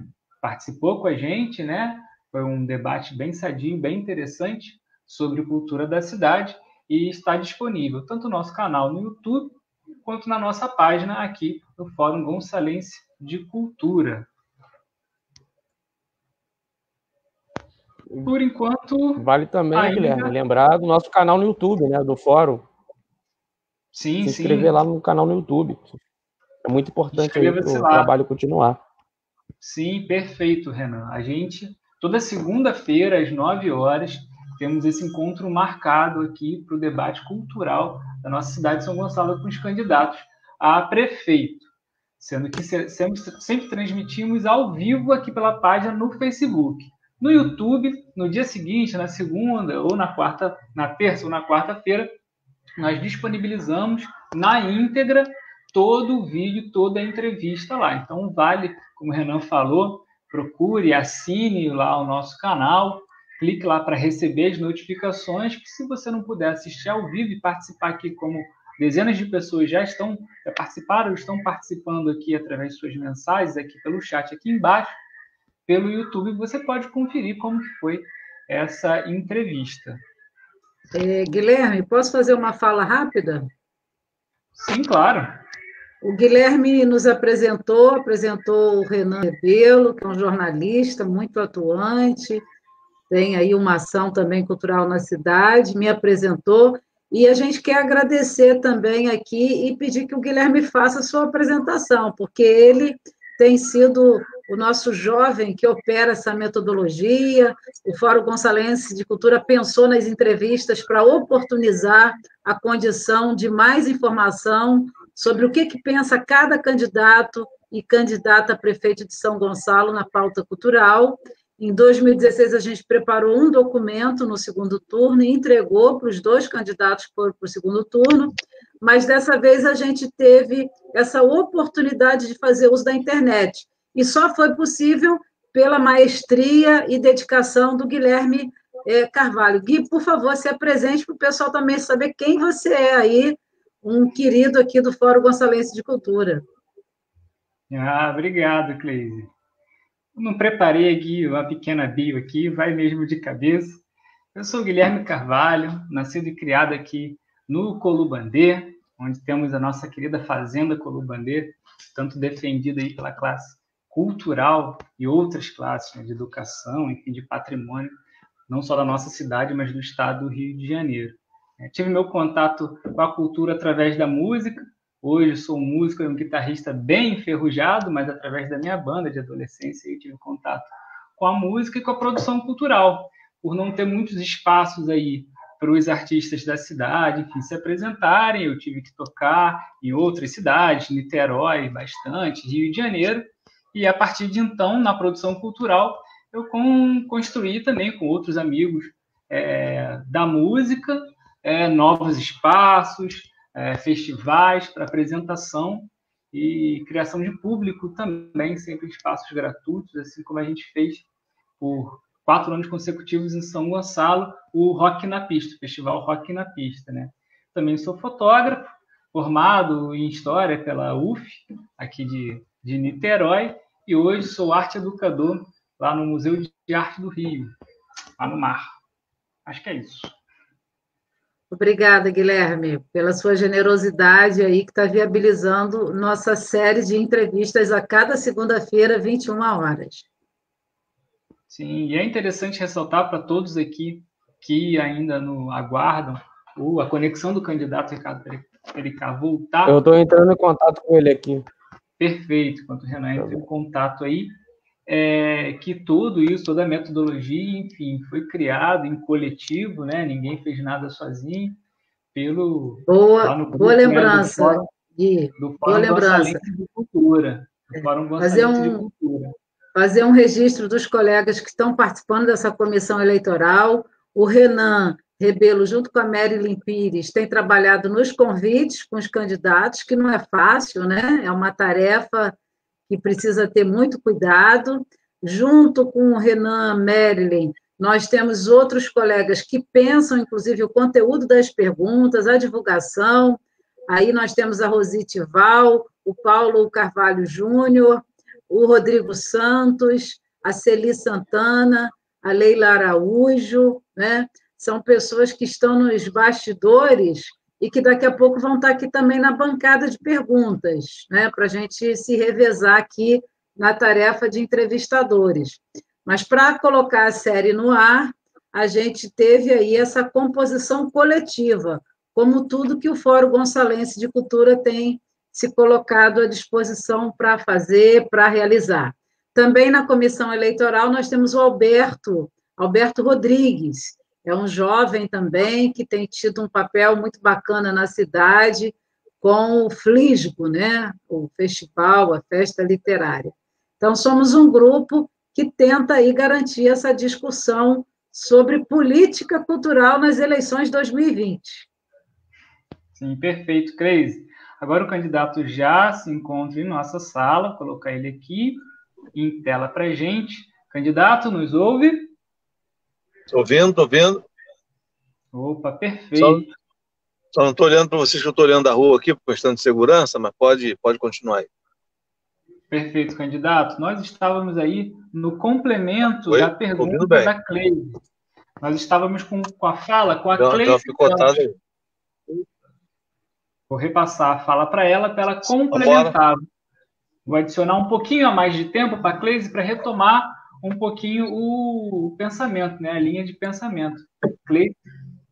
participou com a gente, né? Foi um debate bem sadio, bem interessante sobre cultura da cidade e está disponível tanto no nosso canal no YouTube quanto na nossa página aqui do Fórum Gonçalense de Cultura. Por enquanto... Vale também, Guilherme, lembrar do nosso canal no YouTube, né, do Fórum. Sim, se inscrever lá no canal no YouTube. É muito importante aí para o trabalho continuar. Sim, perfeito, Renan. A gente, toda segunda-feira, às 9 horas, temos esse encontro marcado aqui para o debate cultural da nossa cidade de São Gonçalo com os candidatos a prefeito. Sendo que sempre transmitimos ao vivo aqui pela página no Facebook. No YouTube, no dia seguinte, na segunda ou na terça ou na quarta-feira, nós disponibilizamos na íntegra todo o vídeo, toda a entrevista lá. Então, vale, como o Renan falou, procure, assine lá o nosso canal, clique lá para receber as notificações, que se você não puder assistir ao vivo e participar aqui, como dezenas de pessoas já participaram, estão participando aqui através de suas mensagens, aqui pelo chat aqui embaixo, pelo YouTube, você pode conferir como foi essa entrevista. Guilherme, posso fazer uma fala rápida? Sim, claro. O Guilherme nos apresentou o Renan Rebelo, que é um jornalista muito atuante, tem aí uma ação também cultural na cidade, me apresentou, e a gente quer agradecer também aqui e pedir que o Guilherme faça a sua apresentação, porque ele tem sido o nosso jovem que opera essa metodologia. O Fórum Gonçalense de Cultura pensou nas entrevistas para oportunizar a condição de mais informação sobre o que pensa cada candidato e candidata a prefeito de São Gonçalo na pauta cultural. Em 2016, a gente preparou um documento no segundo turno e entregou para os 2 candidatos que foram para o segundo turno, mas dessa vez a gente teve essa oportunidade de fazer uso da internet. E só foi possível pela maestria e dedicação do Guilherme Carvalho. Gui, por favor, se apresente para o pessoal também saber quem você é aí, um querido aqui do Fórum Gonçalense de Cultura. Obrigado, Cleise. Não preparei aqui uma pequena bio aqui, vai mesmo de cabeça. Eu sou Guilherme Carvalho, nascido e criado aqui no Colubandê, onde temos a nossa querida Fazenda Colubandê, tanto defendida aí pela classe cultural e outras classes, né, de educação, enfim, de patrimônio, não só da nossa cidade, mas do estado do Rio de Janeiro. Tive meu contato com a cultura através da música. Hoje sou um músico e um guitarrista bem enferrujado, mas através da minha banda de adolescência eu tive contato com a música e com a produção cultural, por não ter muitos espaços aí para os artistas da cidade, enfim, se apresentarem. Eu tive que tocar em outras cidades, Niterói, bastante, Rio de Janeiro, e a partir de então, na produção cultural, eu construí também com outros amigos da música, novos espaços, festivais para apresentação e criação de público também, sempre espaços gratuitos, assim como a gente fez por 4 anos consecutivos em São Gonçalo, o Rock na Pista, o Festival Rock na Pista, né? Também sou fotógrafo, formado em História pela UF, aqui de Niterói, e hoje sou arte educador lá no Museu de Arte do Rio, lá no Mar. Acho que é isso. Obrigada, Guilherme, pela sua generosidade aí, que está viabilizando nossa série de entrevistas a cada segunda-feira, 21 horas. Sim, e é interessante ressaltar para todos aqui que ainda aguardam a conexão do candidato Ricardo Pericá voltar. Eu estou entrando em contato com ele aqui. Perfeito, enquanto o Renan entra em contato aí, que tudo isso, toda a metodologia, enfim, foi criado em coletivo, né? Ninguém fez nada sozinho, boa lembrança, Gui. Do Fórum Gonçalense de Cultura. Do Fórum Gonçalense de Cultura. Fazer um registro dos colegas que estão participando dessa comissão eleitoral. O Renan Rebelo, junto com a Marilyn Pires, tem trabalhado nos convites com os candidatos, que não é fácil, né? É uma tarefa que precisa ter muito cuidado. Junto com o Renan, Marilyn, nós temos outros colegas que pensam, inclusive, o conteúdo das perguntas, a divulgação. Aí nós temos a Rosite Val, o Paulo Carvalho Júnior, o Rodrigo Santos, a Celi Santana, a Leila Araújo, né? São pessoas que estão nos bastidores e que daqui a pouco vão estar aqui também na bancada de perguntas, né? Para a gente se revezar aqui na tarefa de entrevistadores. Mas para colocar a série no ar, a gente teve aí essa composição coletiva, como tudo que o Fórum Gonçalense de Cultura tem se colocado à disposição para fazer, para realizar. Também na comissão eleitoral nós temos o Alberto Rodrigues, é um jovem também que tem tido um papel muito bacana na cidade com o Flisgo, né? O festival, a festa literária. Então, somos um grupo que tenta aí garantir essa discussão sobre política cultural nas eleições de 2020. Sim, perfeito, Cleise. Agora o candidato já se encontra em nossa sala, vou colocar ele aqui em tela para a gente. Candidato, nos ouve? Estou vendo. Opa, perfeito. Só não estou olhando para vocês, que eu estou olhando da rua aqui, por questão de segurança, mas pode continuar aí. Perfeito, candidato. Nós estávamos aí no complemento da pergunta da Cleise. Nós estávamos com a fala com a Cleise. Vou repassar a fala para ela complementar. Vou adicionar um pouquinho a mais de tempo para a Cleise para retomar um pouquinho o pensamento, né? A linha de pensamento. Cleise,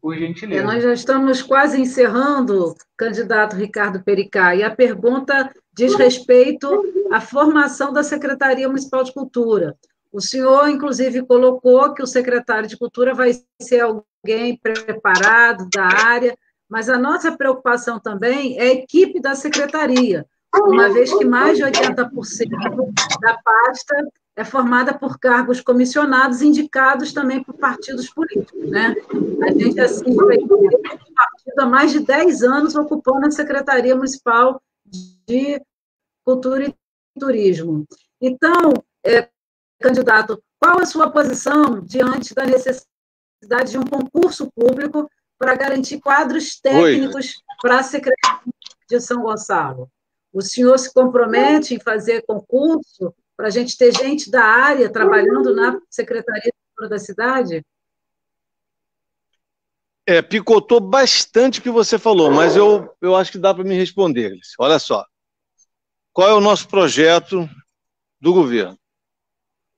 por gentileza. Nós já estamos quase encerrando, candidato Ricardo Pericá, e a pergunta diz respeito à formação da Secretaria Municipal de Cultura. O senhor, inclusive, colocou que o secretário de Cultura vai ser alguém preparado da área, mas a nossa preocupação também é a equipe da secretaria, uma vez que mais de 80% da pasta é formada por cargos comissionados, indicados também por partidos políticos, né? A gente assiste o partido há mais de 10 anos ocupando a Secretaria Municipal de Cultura e Turismo. Então, candidato, qual a sua posição diante da necessidade de um concurso público para garantir quadros técnicos para a Secretaria de São Gonçalo? O senhor se compromete em fazer concurso para a gente ter gente da área trabalhando na Secretaria de Cultura da cidade? Picotou bastante o que você falou, mas eu acho que dá para me responder. Olha só. Qual é o nosso projeto do governo?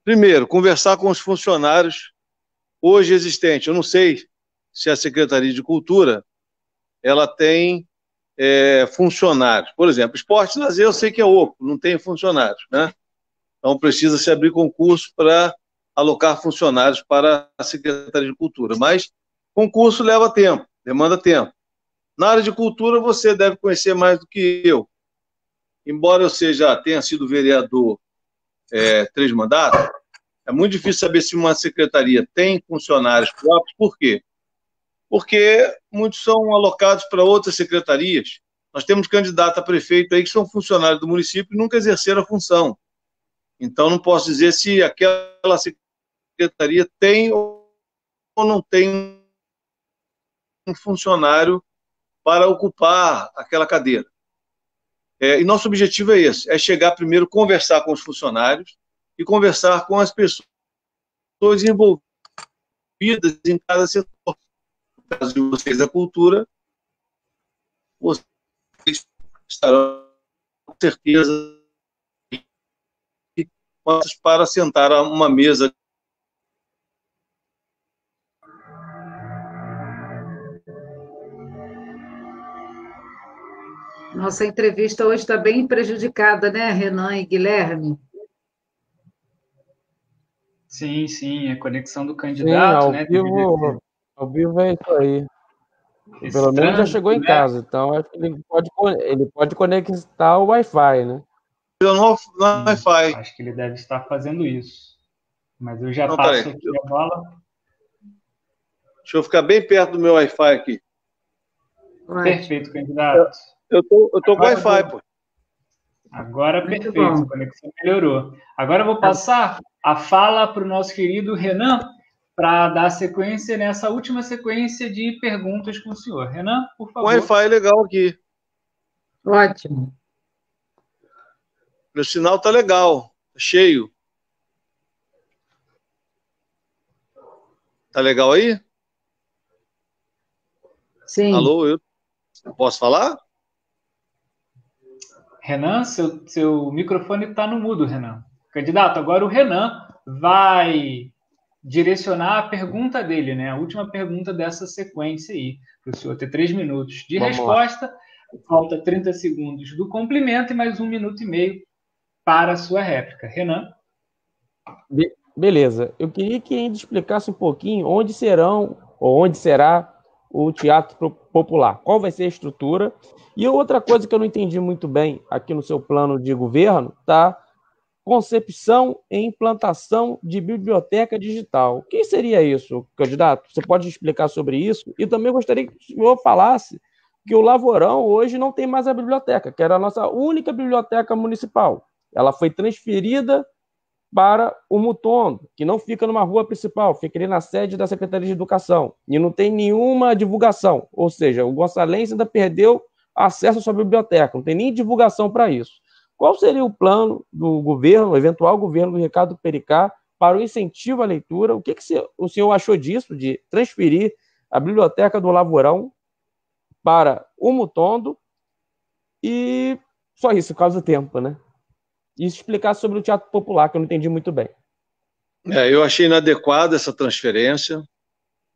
Primeiro, conversar com os funcionários hoje existentes. Eu não sei se a Secretaria de Cultura ela tem funcionários. Por exemplo, esporte e lazer eu sei que é oco, não tem funcionários, né? Então precisa se abrir concurso para alocar funcionários para a Secretaria de Cultura. Mas concurso leva tempo, demanda tempo. Na área de cultura, você deve conhecer mais do que eu. Embora eu tenha sido vereador 3 mandatos, é muito difícil saber se uma secretaria tem funcionários próprios. Por quê? Porque muitos são alocados para outras secretarias. Nós temos candidato a prefeito aí que são funcionários do município e nunca exerceram a função. Então, não posso dizer se aquela secretaria tem ou não tem um funcionário para ocupar aquela cadeira. E nosso objetivo é esse, é chegar primeiro, conversar com os funcionários e conversar com as pessoas envolvidas em cada setor. No caso de vocês, a cultura, vocês estarão com certeza para sentar a uma mesa. Nossa entrevista hoje está bem prejudicada, né, Renan e Guilherme? Sim, sim, a conexão do candidato, sim, né? Ao vivo é isso aí. Pelo menos já chegou em casa, então acho que ele pode conectar o Wi-Fi, né? No Wi-Fi. Acho que ele deve estar fazendo isso. Mas eu já passo aqui a bola. Deixa eu ficar bem perto do meu Wi-Fi aqui. Perfeito, candidato. Eu tô com Wi-Fi, pô. Agora, perfeito, a conexão melhorou. Agora eu vou passar a fala para o nosso querido Renan, para dar sequência nessa última sequência de perguntas com o senhor. Renan, por favor. O Wi-Fi é legal aqui. Ótimo. Meu sinal tá legal, cheio. Tá legal aí? Sim. Alô, eu posso falar? Renan, seu microfone está no mudo, Renan. Candidato, agora o Renan vai direcionar a pergunta dele, né? A última pergunta dessa sequência aí, para o senhor ter 3 minutos de resposta, falta 30 segundos do complemento e mais 1 minuto e meio para a sua réplica. Renan? Beleza. Eu queria que ainda explicasse um pouquinho onde será o Teatro Popular, qual vai ser a estrutura. E outra coisa que eu não entendi muito bem aqui no seu plano de governo, tá? Concepção e implantação de biblioteca digital. O que seria isso, candidato? Você pode explicar sobre isso? E também gostaria que o senhor falasse que o Lavorão hoje não tem mais a biblioteca, que era a nossa única biblioteca municipal. Ela foi transferida para o Mutondo, que não fica numa rua principal, fica ali na sede da Secretaria de Educação, e não tem nenhuma divulgação, ou seja, o gonçalense ainda perdeu acesso à sua biblioteca, não tem nem divulgação para isso. Qual seria o plano do governo, o eventual governo do Ricardo Pericá, para o incentivo à leitura? O que o senhor achou disso, de transferir a biblioteca do Lavorão para o Mutondo? E só isso, por causa do tempo, né? E explicar sobre o Teatro Popular, que eu não entendi muito bem. Eu achei inadequada essa transferência.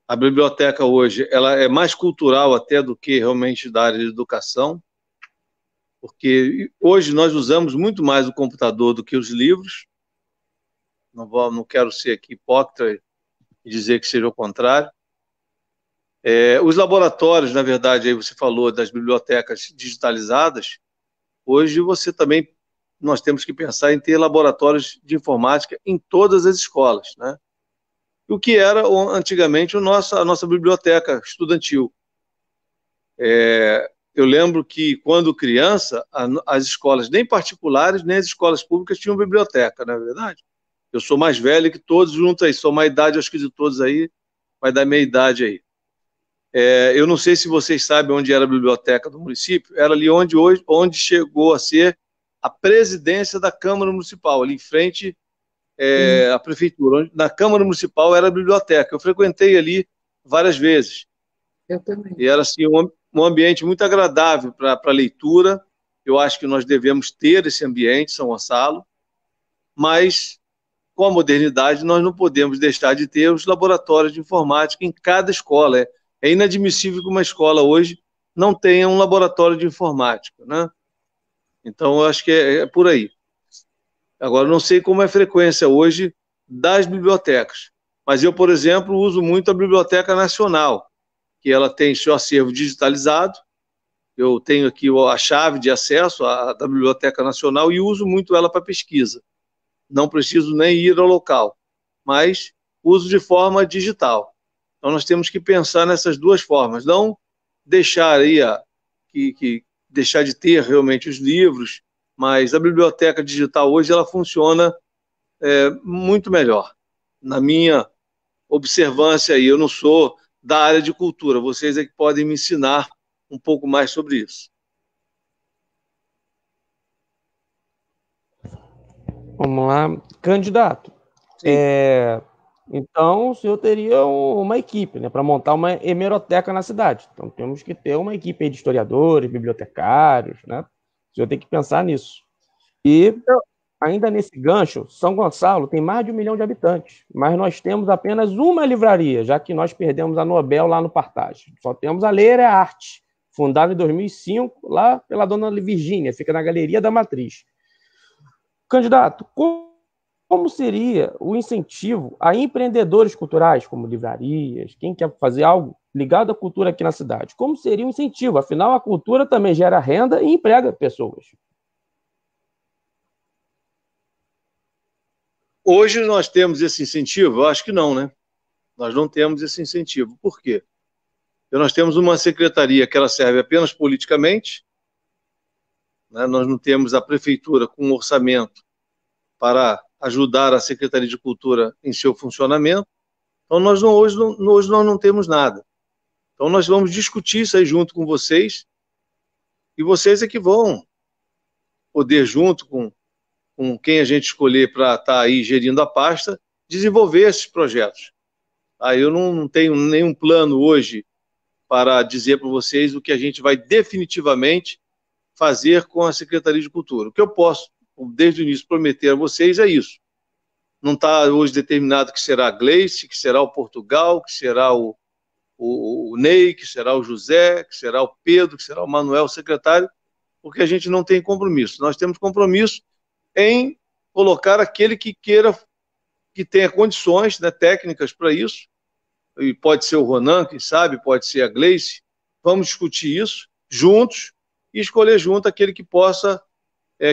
A biblioteca hoje ela é mais cultural até do que realmente da área de educação, porque hoje nós usamos muito mais o computador do que os livros. Não quero ser aqui hipócrita e dizer que seja o contrário. Os laboratórios, na verdade, aí você falou das bibliotecas digitalizadas, hoje nós temos que pensar em ter laboratórios de informática em todas as escolas, né? O que era antigamente a nossa biblioteca estudantil. Eu lembro que, quando criança, as escolas, nem particulares, nem as escolas públicas, tinham biblioteca, não é verdade? Eu sou mais velho que todos juntos aí, sou uma idade, acho que de todos aí, vai dar meia idade aí. Eu não sei se vocês sabem onde era a biblioteca do município, era ali onde chegou a ser a presidência da Câmara Municipal, ali em frente à prefeitura. Na Câmara Municipal era a biblioteca. Eu frequentei ali várias vezes. Eu também. E era assim, um ambiente muito agradável para a leitura. Eu acho que nós devemos ter esse ambiente, São Gonçalo, mas com a modernidade nós não podemos deixar de ter os laboratórios de informática em cada escola. É inadmissível que uma escola hoje não tenha um laboratório de informática, né? Então, eu acho que é por aí. Agora, não sei como é a frequência hoje das bibliotecas. Mas eu, por exemplo, uso muito a Biblioteca Nacional, que ela tem seu acervo digitalizado. Eu tenho aqui a chave de acesso da Biblioteca Nacional e uso muito ela para pesquisa. Não preciso nem ir ao local, mas uso de forma digital. Então, nós temos que pensar nessas duas formas, não deixar aí deixar de ter realmente os livros, mas a biblioteca digital hoje ela funciona muito melhor. Na minha observância aí, eu não sou da área de cultura, vocês é que podem me ensinar um pouco mais sobre isso. Vamos lá. Candidato, então o senhor teria uma equipe, né, para montar uma hemeroteca na cidade. Então temos que ter uma equipe de historiadores, bibliotecários, né? O senhor tem que pensar nisso. E ainda nesse gancho, São Gonçalo tem mais de 1 milhão de habitantes, mas nós temos apenas uma livraria, já que nós perdemos a Nobel lá no Partage. Só temos a Ler é Arte, fundada em 2005, lá pela dona Virgínia, fica na Galeria da Matriz. Candidato, como seria o incentivo a empreendedores culturais, como livrarias, quem quer fazer algo ligado à cultura aqui na cidade? Como seria o incentivo? Afinal, a cultura também gera renda e emprega pessoas. Hoje nós temos esse incentivo? Eu acho que não, né? Nós não temos esse incentivo. Por quê? Porque nós temos uma secretaria que ela serve apenas politicamente, né? Nós não temos a prefeitura com um orçamento para ajudar a Secretaria de Cultura em seu funcionamento. Então, hoje nós não temos nada. Então, nós vamos discutir isso aí junto com vocês, e vocês é que vão poder, junto com quem a gente escolher para estar aí gerindo a pasta, desenvolver esses projetos. Eu não tenho nenhum plano hoje para dizer para vocês o que a gente vai definitivamente fazer com a Secretaria de Cultura. O que eu posso, desde o início, prometer a vocês é isso. Não está hoje determinado que será a Gleice, que será o Portugal, que será o Ney, que será o José, que será o Pedro, que será o Manuel, o secretário, porque a gente não tem compromisso. Nós temos compromisso em colocar aquele que queira, que tenha condições, né, técnicas para isso, e pode ser o Ronan, quem sabe, pode ser a Gleice. Vamos discutir isso juntos e escolher junto aquele que possa,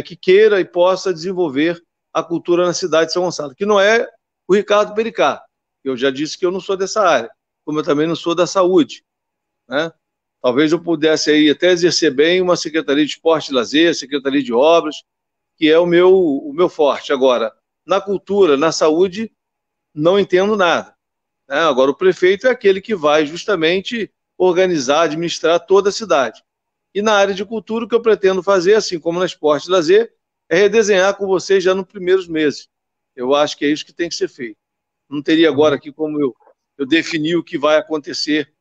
que queira e possa desenvolver a cultura na cidade de São Gonçalo, que não é o Ricardo Pericá. Eu já disse que eu não sou dessa área, como eu também não sou da saúde, né? Talvez eu pudesse aí até exercer bem uma Secretaria de Esporte e Lazer, Secretaria de Obras, que é o meu forte. Agora, na cultura, na saúde, não entendo nada, né? Agora, o prefeito é aquele que vai justamente organizar, administrar toda a cidade. E na área de cultura, o que eu pretendo fazer, assim como na Esporte e Lazer, é redesenhar com vocês já nos primeiros meses. Eu acho que é isso que tem que ser feito. Não teria agora aqui como eu definir o que vai acontecer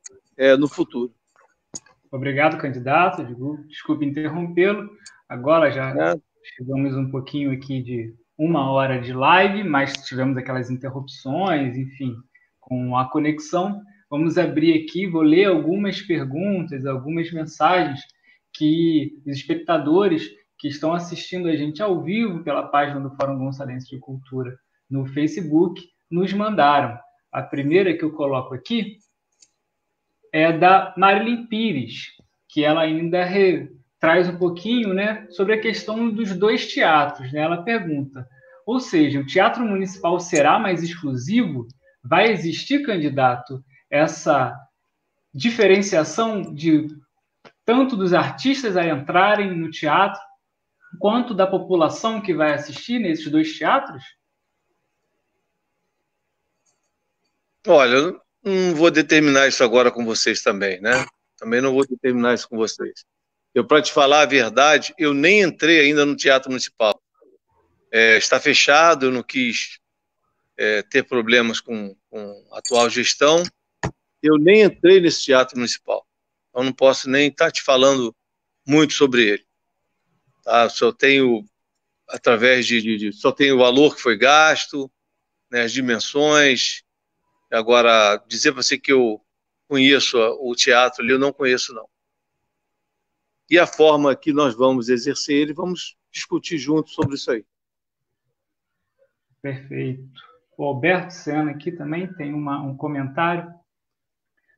no futuro. Obrigado, candidato. Desculpe interrompê-lo. Agora já chegamos um pouquinho aqui de 1 hora de live, mas tivemos aquelas interrupções, enfim, com a conexão. Vamos abrir aqui, vou ler algumas perguntas, algumas mensagens que os espectadores que estão assistindo a gente ao vivo pela página do Fórum Gonçalense de Cultura no Facebook nos mandaram. A primeira que eu coloco aqui é da Marilyn Pires, que ela ainda traz um pouquinho, né, sobre a questão dos 2 teatros, né? Ela pergunta, ou seja, o Teatro Municipal será mais exclusivo? Vai existir, candidato, essa diferenciação de tanto dos artistas a entrarem no teatro, quanto da população que vai assistir nesses 2 teatros? Olha, eu não vou determinar isso agora com vocês também, né? Também não vou determinar isso com vocês. Para te falar a verdade, eu nem entrei ainda no Teatro Municipal. Está fechado, eu não quis ter problemas com a atual gestão. Eu nem entrei nesse Teatro Municipal. Então não posso nem estar te falando muito sobre ele. Tá? Só tenho, através só tenho o valor que foi gasto, né, as dimensões. Agora, dizer para você que eu conheço o teatro ali, eu não conheço, não. E a forma que nós vamos exercer ele, vamos discutir juntos sobre isso aí. Perfeito. O Alberto Sena aqui também tem um comentário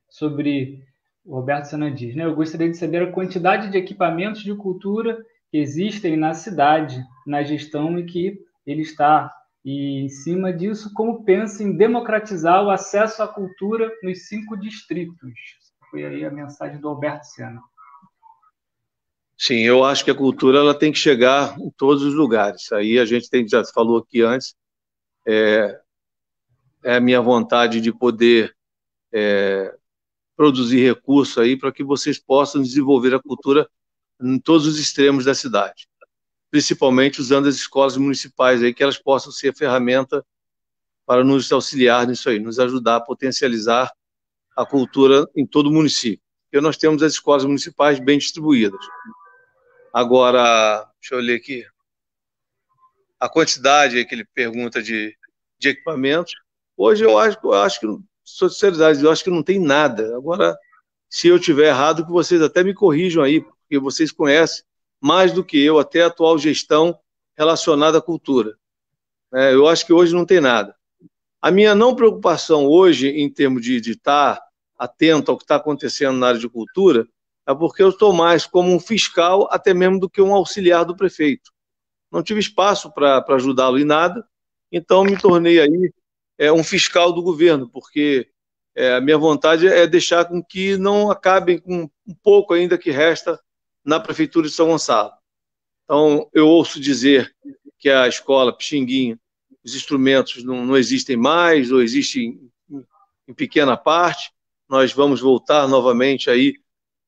sobre... O Alberto Sena diz, né? Eu gostaria de saber a quantidade de equipamentos de cultura que existem na cidade, na gestão em que ele está. E, em cima disso, como pensa em democratizar o acesso à cultura nos 5 distritos? Foi aí a mensagem do Alberto Sena. Sim, eu acho que a cultura ela tem que chegar em todos os lugares. Aí a gente já falou aqui antes, é a minha vontade de poder produzir recursos aí para que vocês possam desenvolver a cultura em todos os extremos da cidade, principalmente usando as escolas municipais aí, que elas possam ser ferramenta para nos auxiliar nisso aí, nos ajudar a potencializar a cultura em todo o município. Porque nós temos as escolas municipais bem distribuídas. Agora, deixa eu ler aqui, a quantidade aí que ele pergunta de equipamentos, hoje eu acho que, sinceridade, eu acho que não tem nada. Agora, se eu tiver errado, que vocês até me corrijam aí, porque vocês conhecem mais do que eu, até a atual gestão relacionada à cultura. Eu acho que hoje não tem nada. A minha não preocupação hoje, em termos de estar atento ao que está acontecendo na área de cultura, é porque eu estou mais como um fiscal, até mesmo do que um auxiliar do prefeito. Não tive espaço para ajudá-lo em nada, então me tornei aí um fiscal do governo, porque a minha vontade é deixar com que não acabem com um pouco ainda que resta na Prefeitura de São Gonçalo. Então, eu ouço dizer que a escola Pixinguinha, os instrumentos não existem mais, ou existem em pequena parte. Nós vamos voltar novamente aí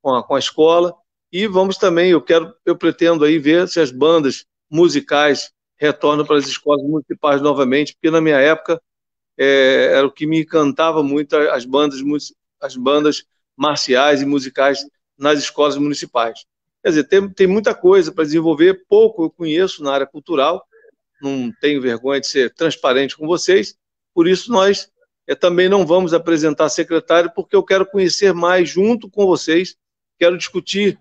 com a escola, e vamos também, eu pretendo aí ver se as bandas musicais retornam para as escolas municipais novamente, porque na minha época era o que me encantava muito, as bandas marciais e musicais nas escolas municipais. Quer dizer, tem muita coisa para desenvolver, pouco eu conheço na área cultural, não tenho vergonha de ser transparente com vocês, por isso nós também não vamos apresentar secretário, porque eu quero conhecer mais junto com vocês, quero discutir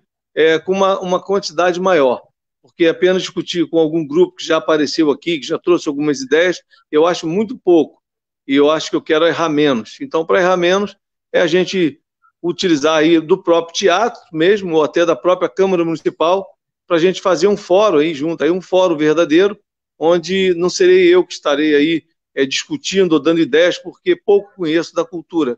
com uma quantidade maior, porque apenas discutir com algum grupo que já apareceu aqui, que já trouxe algumas ideias, eu acho muito pouco, e eu acho que eu quero errar menos. Então, para errar menos, a gente utilizar aí do próprio teatro mesmo, ou até da própria Câmara Municipal, para a gente fazer um fórum aí junto, aí um fórum verdadeiro, onde não serei eu que estarei aí discutindo ou dando ideias, porque pouco conheço da cultura,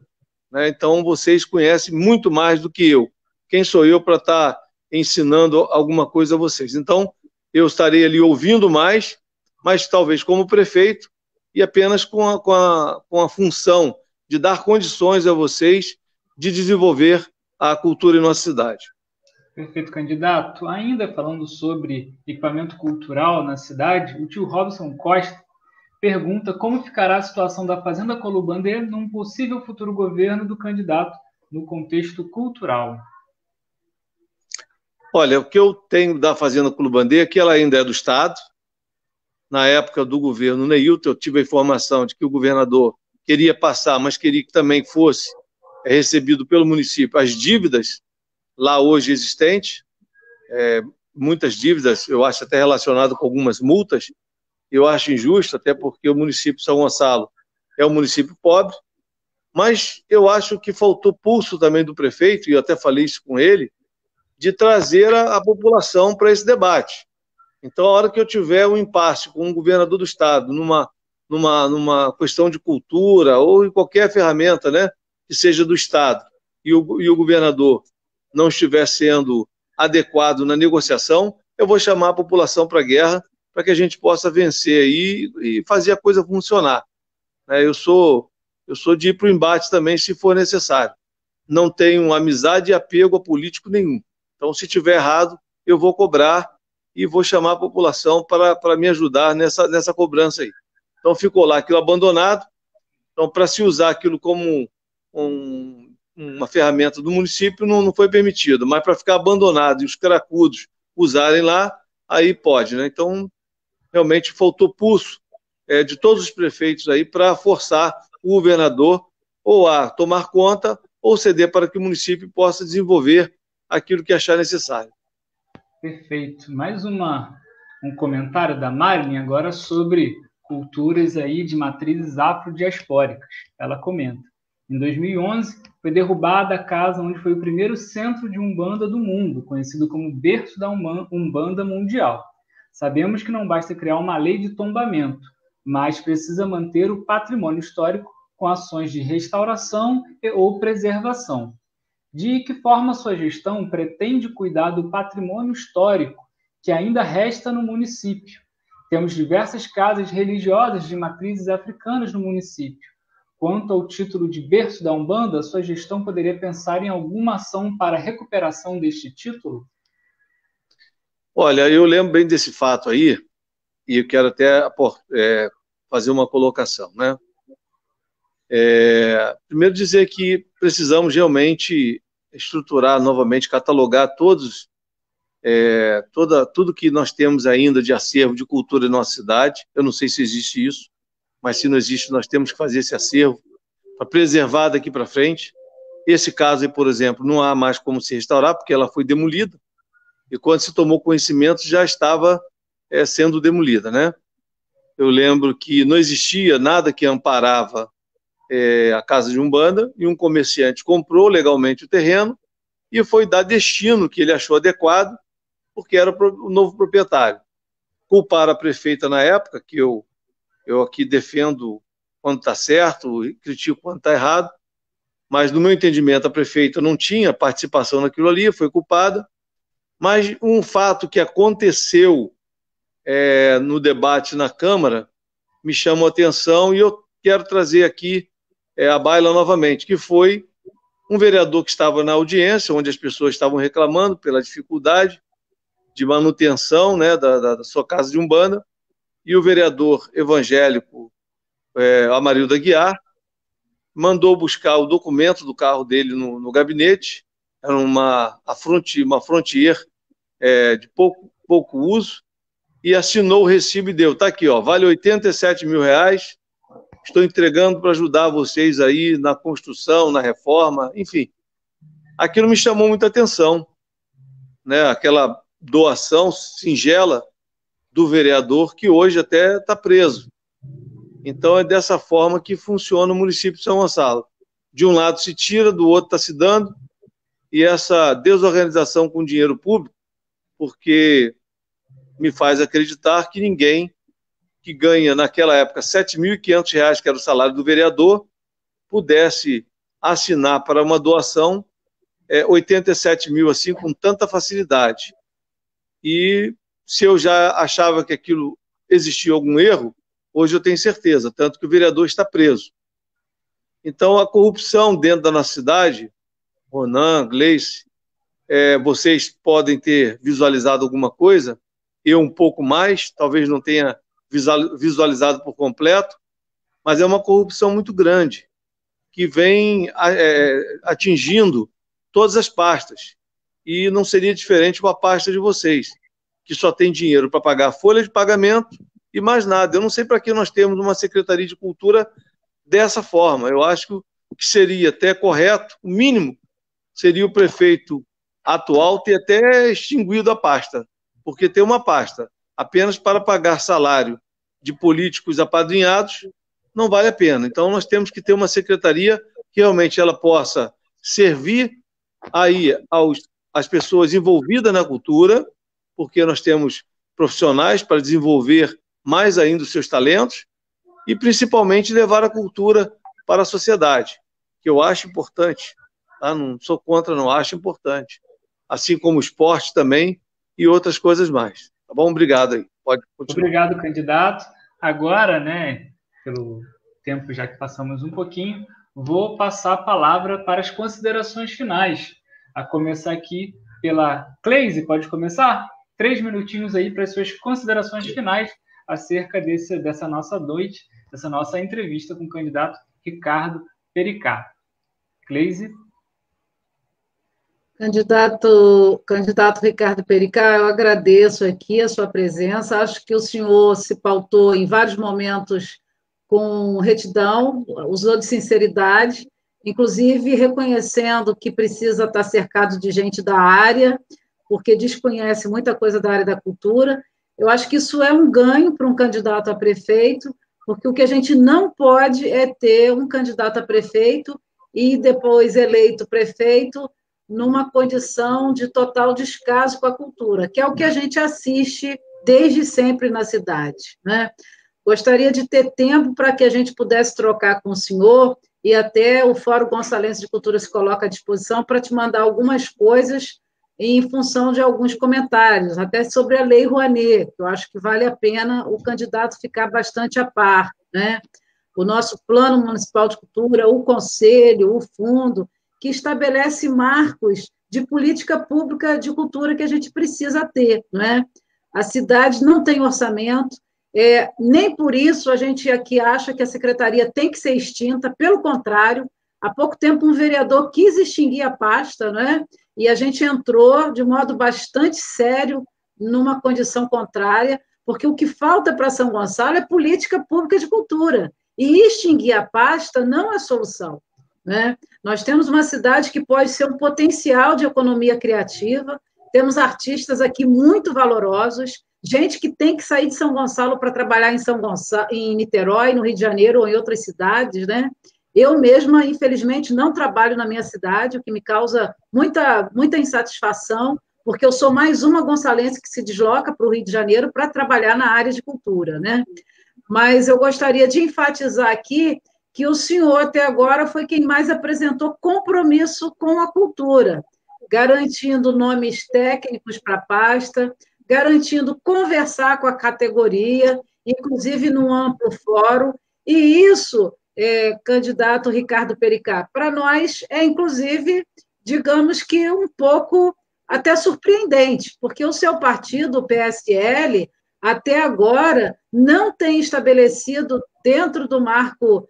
né? Então, vocês conhecem muito mais do que eu. Quem sou eu para estar ensinando alguma coisa a vocês? Então, eu estarei ali ouvindo mais, mas talvez como prefeito, e apenas com a função de dar condições a vocês de desenvolver a cultura em nossa cidade. Perfeito, candidato. Ainda falando sobre equipamento cultural na cidade, o tio Robson Costa pergunta como ficará a situação da Fazenda Colubandê num possível futuro governo do candidato no contexto cultural. Olha, o que eu tenho da Fazenda Colubandê é que ela ainda é do Estado. Na época do governo Neilton, eu tive a informação de que o governador queria passar, mas queria que também fosse recebido pelo município as dívidas lá hoje existentes, muitas dívidas, eu acho até relacionado com algumas multas. Eu acho injusto, até porque o município de São Gonçalo é um município pobre, mas eu acho que faltou pulso também do prefeito, e eu até falei isso com ele, de trazer a população para esse debate. Então, a hora que eu tiver um impasse com o governador do estado, numa questão de cultura, ou em qualquer ferramenta, né, que seja do estado, e o governador não estiver sendo adequado na negociação, eu vou chamar a população para a guerra, para que a gente possa vencer aí e fazer a coisa funcionar. Eu sou de ir para o embate também, se for necessário. Não tenho amizade e apego a político nenhum. Então, se tiver errado, eu vou cobrar e vou chamar a população para me ajudar nessa cobrança aí. Então, ficou lá aquilo abandonado. Então, para se usar aquilo como uma ferramenta do município, não foi permitido. Mas para ficar abandonado e os cracudos usarem lá, aí pode, né? Então, realmente faltou pulso de todos os prefeitos aí para forçar o governador ou a tomar conta ou ceder para que o município possa desenvolver aquilo que achar necessário. Perfeito. Mais um comentário da Marilyn agora sobre culturas aí de matrizes afrodiaspóricas. Ela comenta: em 2011, foi derrubada a casa onde foi o primeiro centro de Umbanda do mundo, conhecido como berço da Umbanda Mundial. Sabemos que não basta criar uma lei de tombamento, mas precisa manter o patrimônio histórico com ações de restauração ou preservação. De que forma sua gestão pretende cuidar do patrimônio histórico que ainda resta no município? Temos diversas casas religiosas de matrizes africanas no município. Quanto ao título de berço da Umbanda, sua gestão poderia pensar em alguma ação para a recuperação deste título? Olha, eu lembro bem desse fato aí, e eu quero até fazer uma colocação, né? Primeiro dizer que precisamos realmente estruturar novamente, catalogar tudo que nós temos ainda de acervo de cultura em nossa cidade. Eu não sei se existe isso, mas se não existe, nós temos que fazer esse acervo para preservar daqui para frente. Esse caso aí, por exemplo, não há mais como se restaurar, porque ela foi demolida, e quando se tomou conhecimento já estava sendo demolida, né? Eu lembro que não existia nada que amparava a casa de Umbanda, e um comerciante comprou legalmente o terreno e foi dar destino que ele achou adequado, porque era o novo proprietário. Culpar a prefeita na época, que eu aqui defendo quando está certo e critico quando está errado, mas no meu entendimento a prefeita não tinha participação naquilo ali, foi culpada. Mas um fato que aconteceu no debate na Câmara me chamou a atenção e eu quero trazer aqui à baila novamente, que foi um vereador que estava na audiência, onde as pessoas estavam reclamando pela dificuldade de manutenção, né, da sua casa de Umbanda, e o vereador evangélico Amarildo Aguiar mandou buscar o documento do carro dele no gabinete. Era uma Frontier de pouco uso, e assinou o recibo e deu: tá aqui, ó, vale R$87 mil, estou entregando para ajudar vocês aí na construção, na reforma, enfim. Aquilo me chamou muita atenção, né? Aquela doação singela do vereador, que hoje até está preso. Então é dessa forma que funciona o município de São Gonçalo. De um lado se tira, do outro está se dando, e essa desorganização com dinheiro público, porque me faz acreditar que ninguém que ganha naquela época R$7.500, que era o salário do vereador, pudesse assinar para uma doação 87 mil assim com tanta facilidade. E se eu já achava que aquilo existia algum erro, hoje eu tenho certeza, tanto que o vereador está preso. Então a corrupção dentro da nossa cidade, Ronan, Gleice, vocês podem ter visualizado alguma coisa, eu um pouco mais, talvez não tenha visualizado por completo, mas é uma corrupção muito grande, que vem atingindo todas as pastas, e não seria diferente com a pasta de vocês, que só tem dinheiro para pagar a folha de pagamento e mais nada. Eu não sei para que nós temos uma Secretaria de Cultura dessa forma. Eu acho que seria até correto, o mínimo seria o prefeito atual ter até extinguido a pasta, porque ter uma pasta apenas para pagar salário de políticos apadrinhados não vale a pena. Então nós temos que ter uma secretaria que realmente ela possa servir aí às pessoas envolvidas na cultura, porque nós temos profissionais para desenvolver mais ainda os seus talentos e principalmente levar a cultura para a sociedade, que eu acho importante, tá? Não sou contra, não, acho importante, assim como o esporte também e outras coisas mais. Tá bom? Obrigado aí. Pode continuar. Obrigado, candidato. Agora, né, pelo tempo já que passamos um pouquinho, vou passar a palavra para as considerações finais. A começar aqui pela Cleise, pode começar? 3 minutinhos aí para as suas considerações finais acerca dessa nossa noite, dessa nossa entrevista com o candidato Ricardo Pericá. Cleise? Candidato Ricardo Pericá, eu agradeço aqui a sua presença. Acho que o senhor se pautou em vários momentos com retidão, usou de sinceridade, inclusive reconhecendo que precisa estar cercado de gente da área, porque desconhece muita coisa da área da cultura. Eu acho que isso é um ganho para um candidato a prefeito, porque o que a gente não pode é ter um candidato a prefeito e depois eleito prefeito numa condição de total descaso com a cultura, que é o que a gente assiste desde sempre na cidade, né? Gostaria de ter tempo para que a gente pudesse trocar com o senhor e até o Fórum Gonçalense de Cultura se coloca à disposição para te mandar algumas coisas em função de alguns comentários, até sobre a Lei Rouanet, que eu acho que vale a pena o candidato ficar bastante a par, né? O nosso Plano Municipal de Cultura, o Conselho, o Fundo, que estabelece marcos de política pública de cultura que a gente precisa ter, não é? A cidade não tem orçamento, nem por isso a gente aqui acha que a secretaria tem que ser extinta, pelo contrário, há pouco tempo um vereador quis extinguir a pasta, não é? E a gente entrou de modo bastante sério numa condição contrária, porque o que falta para São Gonçalo é política pública de cultura, e extinguir a pasta não é solução, né? Nós temos uma cidade que pode ser um potencial de economia criativa, temos artistas aqui muito valorosos, gente que tem que sair de São Gonçalo para trabalhar em São Gonçalo, em Niterói, no Rio de Janeiro ou em outras cidades, né? Eu mesma, infelizmente, não trabalho na minha cidade, o que me causa muita insatisfação, porque eu sou mais uma gonçalense que se desloca para o Rio de Janeiro para trabalhar na área de cultura, né? Mas eu gostaria de enfatizar aqui que o senhor, até agora, foi quem mais apresentou compromisso com a cultura, garantindo nomes técnicos para a pasta, garantindo conversar com a categoria, inclusive num amplo fórum, e isso, candidato Ricardo Pericá, para nós é, inclusive, digamos que um pouco até surpreendente, porque o seu partido, o PSL, até agora, não tem estabelecido, dentro do marco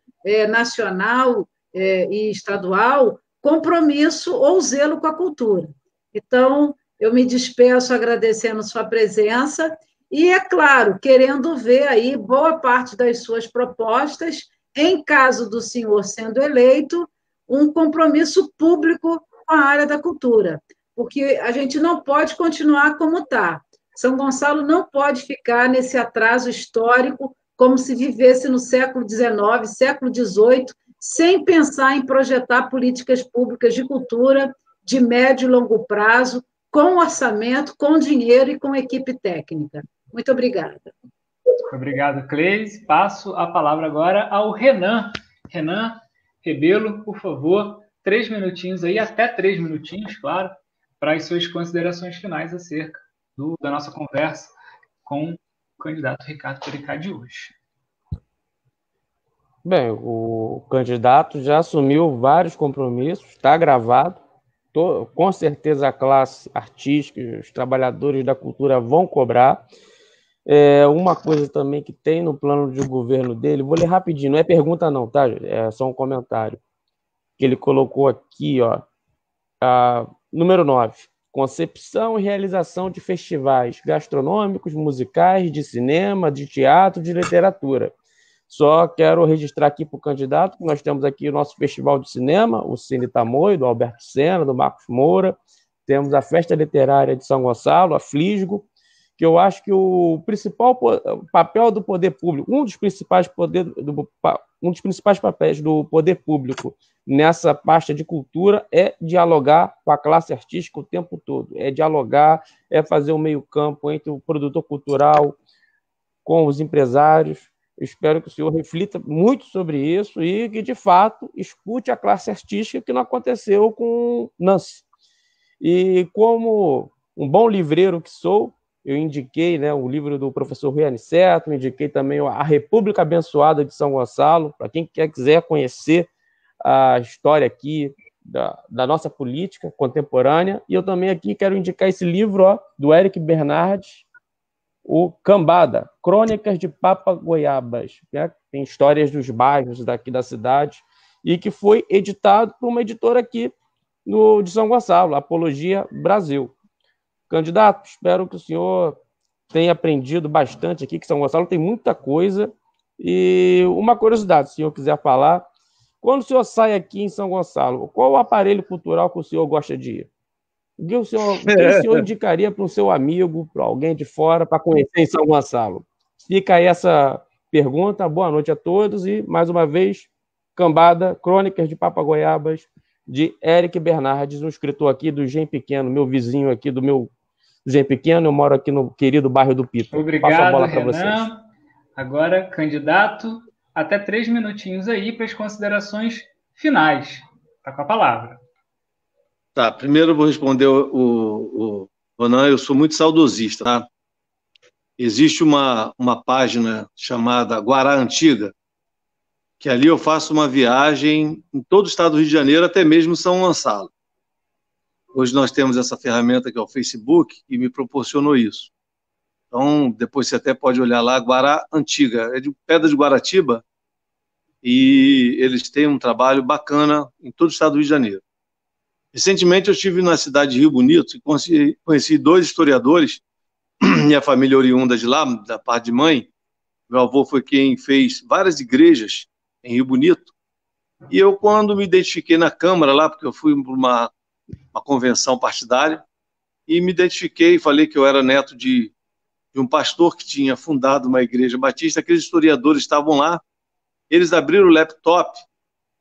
nacional e estadual, compromisso ou zelo com a cultura. Então, eu me despeço agradecendo sua presença e, é claro, querendo ver aí boa parte das suas propostas, em caso do senhor sendo eleito, um compromisso público com a área da cultura, porque a gente não pode continuar como está. São Gonçalo não pode ficar nesse atraso histórico, como se vivesse no século XIX, século XVIII, sem pensar em projetar políticas públicas de cultura de médio e longo prazo, com orçamento, com dinheiro e com equipe técnica. Muito obrigada. Obrigado, Cleis. Passo a palavra agora ao Renan. Renan Rebelo, por favor, 3 minutinhos aí, até 3 minutinhos, claro, para as suas considerações finais acerca da nossa conversa com o candidato Ricardo Pericá de hoje. Bem, o candidato já assumiu vários compromissos, está gravado. Com certeza a classe artística, os trabalhadores da cultura vão cobrar. Uma coisa também que tem no plano de governo dele, vou ler rapidinho, não é pergunta não, tá? É só um comentário. Que ele colocou aqui, ó, número 9. Concepção e realização de festivais gastronômicos, musicais, de cinema, de teatro, de literatura. Só quero registrar aqui para o candidato que nós temos aqui o nosso festival de cinema, o Cine Tamoio, do Alberto Senna, do Marcos Moura. Temos a Festa Literária de São Gonçalo, a Flisgo, que eu acho que o principal papel do poder público, um dos principais papéis do poder público nessa pasta de cultura é dialogar com a classe artística o tempo todo, é dialogar, é fazer o meio-campo entre o produtor cultural com os empresários. Eu espero que o senhor reflita muito sobre isso e que, de fato, escute a classe artística, que não aconteceu com Nancy. E como um bom livreiro que sou, eu indiquei, né, o livro do professor Rui Aniceto, indiquei também A República Abençoada de São Gonçalo, para quem quiser conhecer a história aqui da nossa política contemporânea. E eu também aqui quero indicar esse livro do Eric Bernardes, o Cambada, Crônicas de Papagoiabas, né? Tem histórias dos bairros daqui da cidade, e que foi editado por uma editora aqui de São Gonçalo, Apologia Brasil. Candidato, espero que o senhor tenha aprendido bastante aqui, que São Gonçalo tem muita coisa. E uma curiosidade, se o senhor quiser falar, quando o senhor sai aqui em São Gonçalo, qual o aparelho cultural que o senhor gosta de ir? Quem o senhor indicaria para um seu amigo, para alguém de fora, para conhecer em São Gonçalo? Fica aí essa pergunta. Boa noite a todos e, mais uma vez, Cambada, Crônicas de Papagoiabas, de Eric Bernardes, um escritor aqui do Gen Pequeno, meu vizinho aqui do meu Gen Pequeno. Eu moro aqui no querido bairro do Pita. Obrigado, passo a bola para Renan. vocês. Agora, candidato, até 3 minutinhos aí para as considerações finais. Está com a palavra. Tá, primeiro eu vou responder o Ronan, eu sou muito saudosista, tá? Existe uma página chamada Guará Antiga, que ali eu faço uma viagem em todo o estado do Rio de Janeiro, até mesmo São Gonçalo. Hoje nós temos essa ferramenta que é o Facebook, e me proporcionou isso. Então, depois você até pode olhar lá, Guará Antiga, é de Pedra de Guaratiba, e eles têm um trabalho bacana em todo o estado do Rio de Janeiro. Recentemente eu estive na cidade de Rio Bonito e conheci 2 historiadores, minha família oriunda de lá, da parte de mãe. Meu avô foi quem fez várias igrejas em Rio Bonito, e eu, quando me identifiquei na Câmara lá, porque eu fui para uma convenção partidária, e me identifiquei e falei que eu era neto de um pastor que tinha fundado uma igreja batista. Aqueles historiadores estavam lá, eles abriram o laptop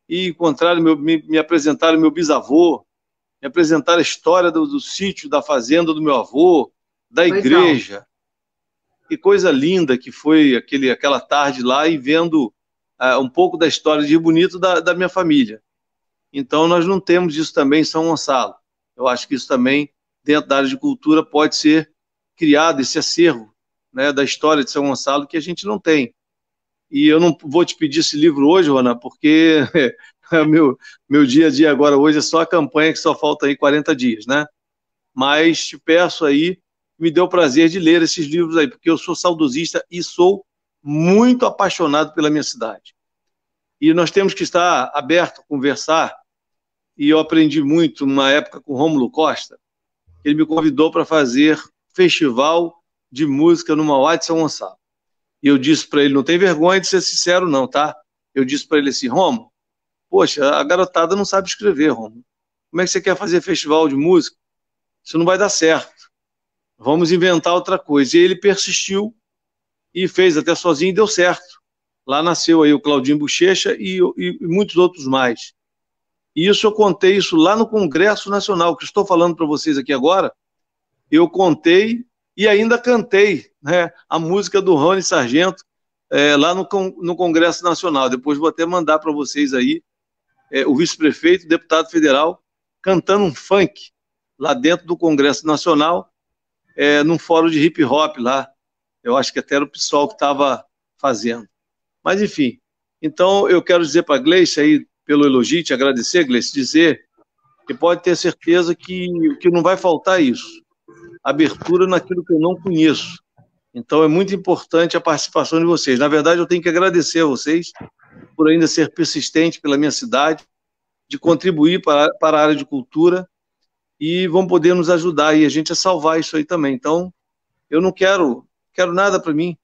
e encontraram, me apresentaram meu bisavô, me apresentaram a história do sítio, da fazenda do meu avô, da igreja. Que coisa linda que foi aquela tarde lá, e vendo um pouco da história de Rio Bonito da minha família. Então, nós não temos isso também em São Gonçalo. Eu acho que isso também, dentro da área de cultura, pode ser criado, esse acervo, né, da história de São Gonçalo, que a gente não tem. E eu não vou te pedir esse livro hoje, Rona, porque meu dia a dia agora hoje é só a campanha, que só falta aí 40 dias, né? Mas te peço aí, me deu o prazer de ler esses livros aí, porque eu sou saudosista e sou muito apaixonado pela minha cidade. E nós temos que estar aberto a conversar, e eu aprendi muito numa época com o Rômulo Costa. Ele me convidou para fazer festival de música no Mauá de São Gonçalo. E eu disse para ele, não tem vergonha de ser sincero não, tá? Eu disse para ele assim, Rômulo, poxa, a garotada não sabe escrever, Rômulo. Como é que você quer fazer festival de música? Isso não vai dar certo. Vamos inventar outra coisa. E ele persistiu e fez até sozinho, e deu certo. Lá nasceu aí o Claudinho Bochecha e muitos outros mais. E isso eu contei isso lá no Congresso Nacional, que estou falando para vocês aqui agora. Eu contei e ainda cantei, né, a música do Rony Sargento lá no Congresso Nacional. Depois vou até mandar para vocês aí o vice-prefeito, deputado federal, cantando um funk lá dentro do Congresso Nacional, num fórum de hip hop lá. Eu acho que até era o pessoal que estava fazendo. Mas, enfim, então eu quero dizer para a Gleice aí, pelo elogio, te agradecer, Gleice, dizer que pode ter certeza que não vai faltar isso. Abertura naquilo que eu não conheço. Então é muito importante a participação de vocês. Na verdade, eu tenho que agradecer a vocês por ainda ser persistente pela minha cidade, de contribuir para a área de cultura, e vão poder nos ajudar aí, a gente a salvar isso aí também. Então, eu não quero nada para mim.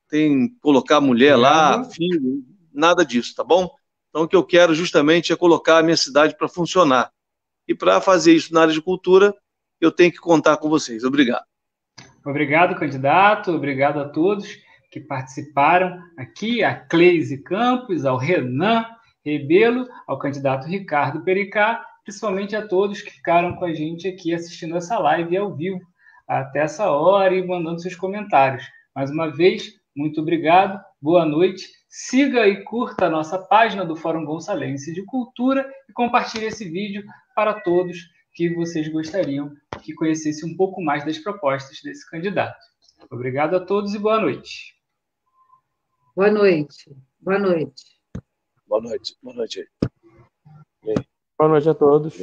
Tem colocar mulher lá, filho, nada disso, tá bom? Então, o que eu quero justamente é colocar a minha cidade para funcionar. E para fazer isso na área de cultura, eu tenho que contar com vocês. Obrigado. Obrigado, candidato. Obrigado a todos que participaram aqui, a Cleise Campos, ao Renan Rebelo, ao candidato Ricardo Pericá, principalmente a todos que ficaram com a gente aqui assistindo essa live ao vivo até essa hora e mandando seus comentários. Mais uma vez, muito obrigado, boa noite. Siga e curta a nossa página do Fórum Gonçalense de Cultura e compartilhe esse vídeo para todos que vocês gostariam que conhecesse um pouco mais das propostas desse candidato. Obrigado a todos e boa noite. Boa noite. Boa noite. Boa noite. Boa noite. Boa noite a todos.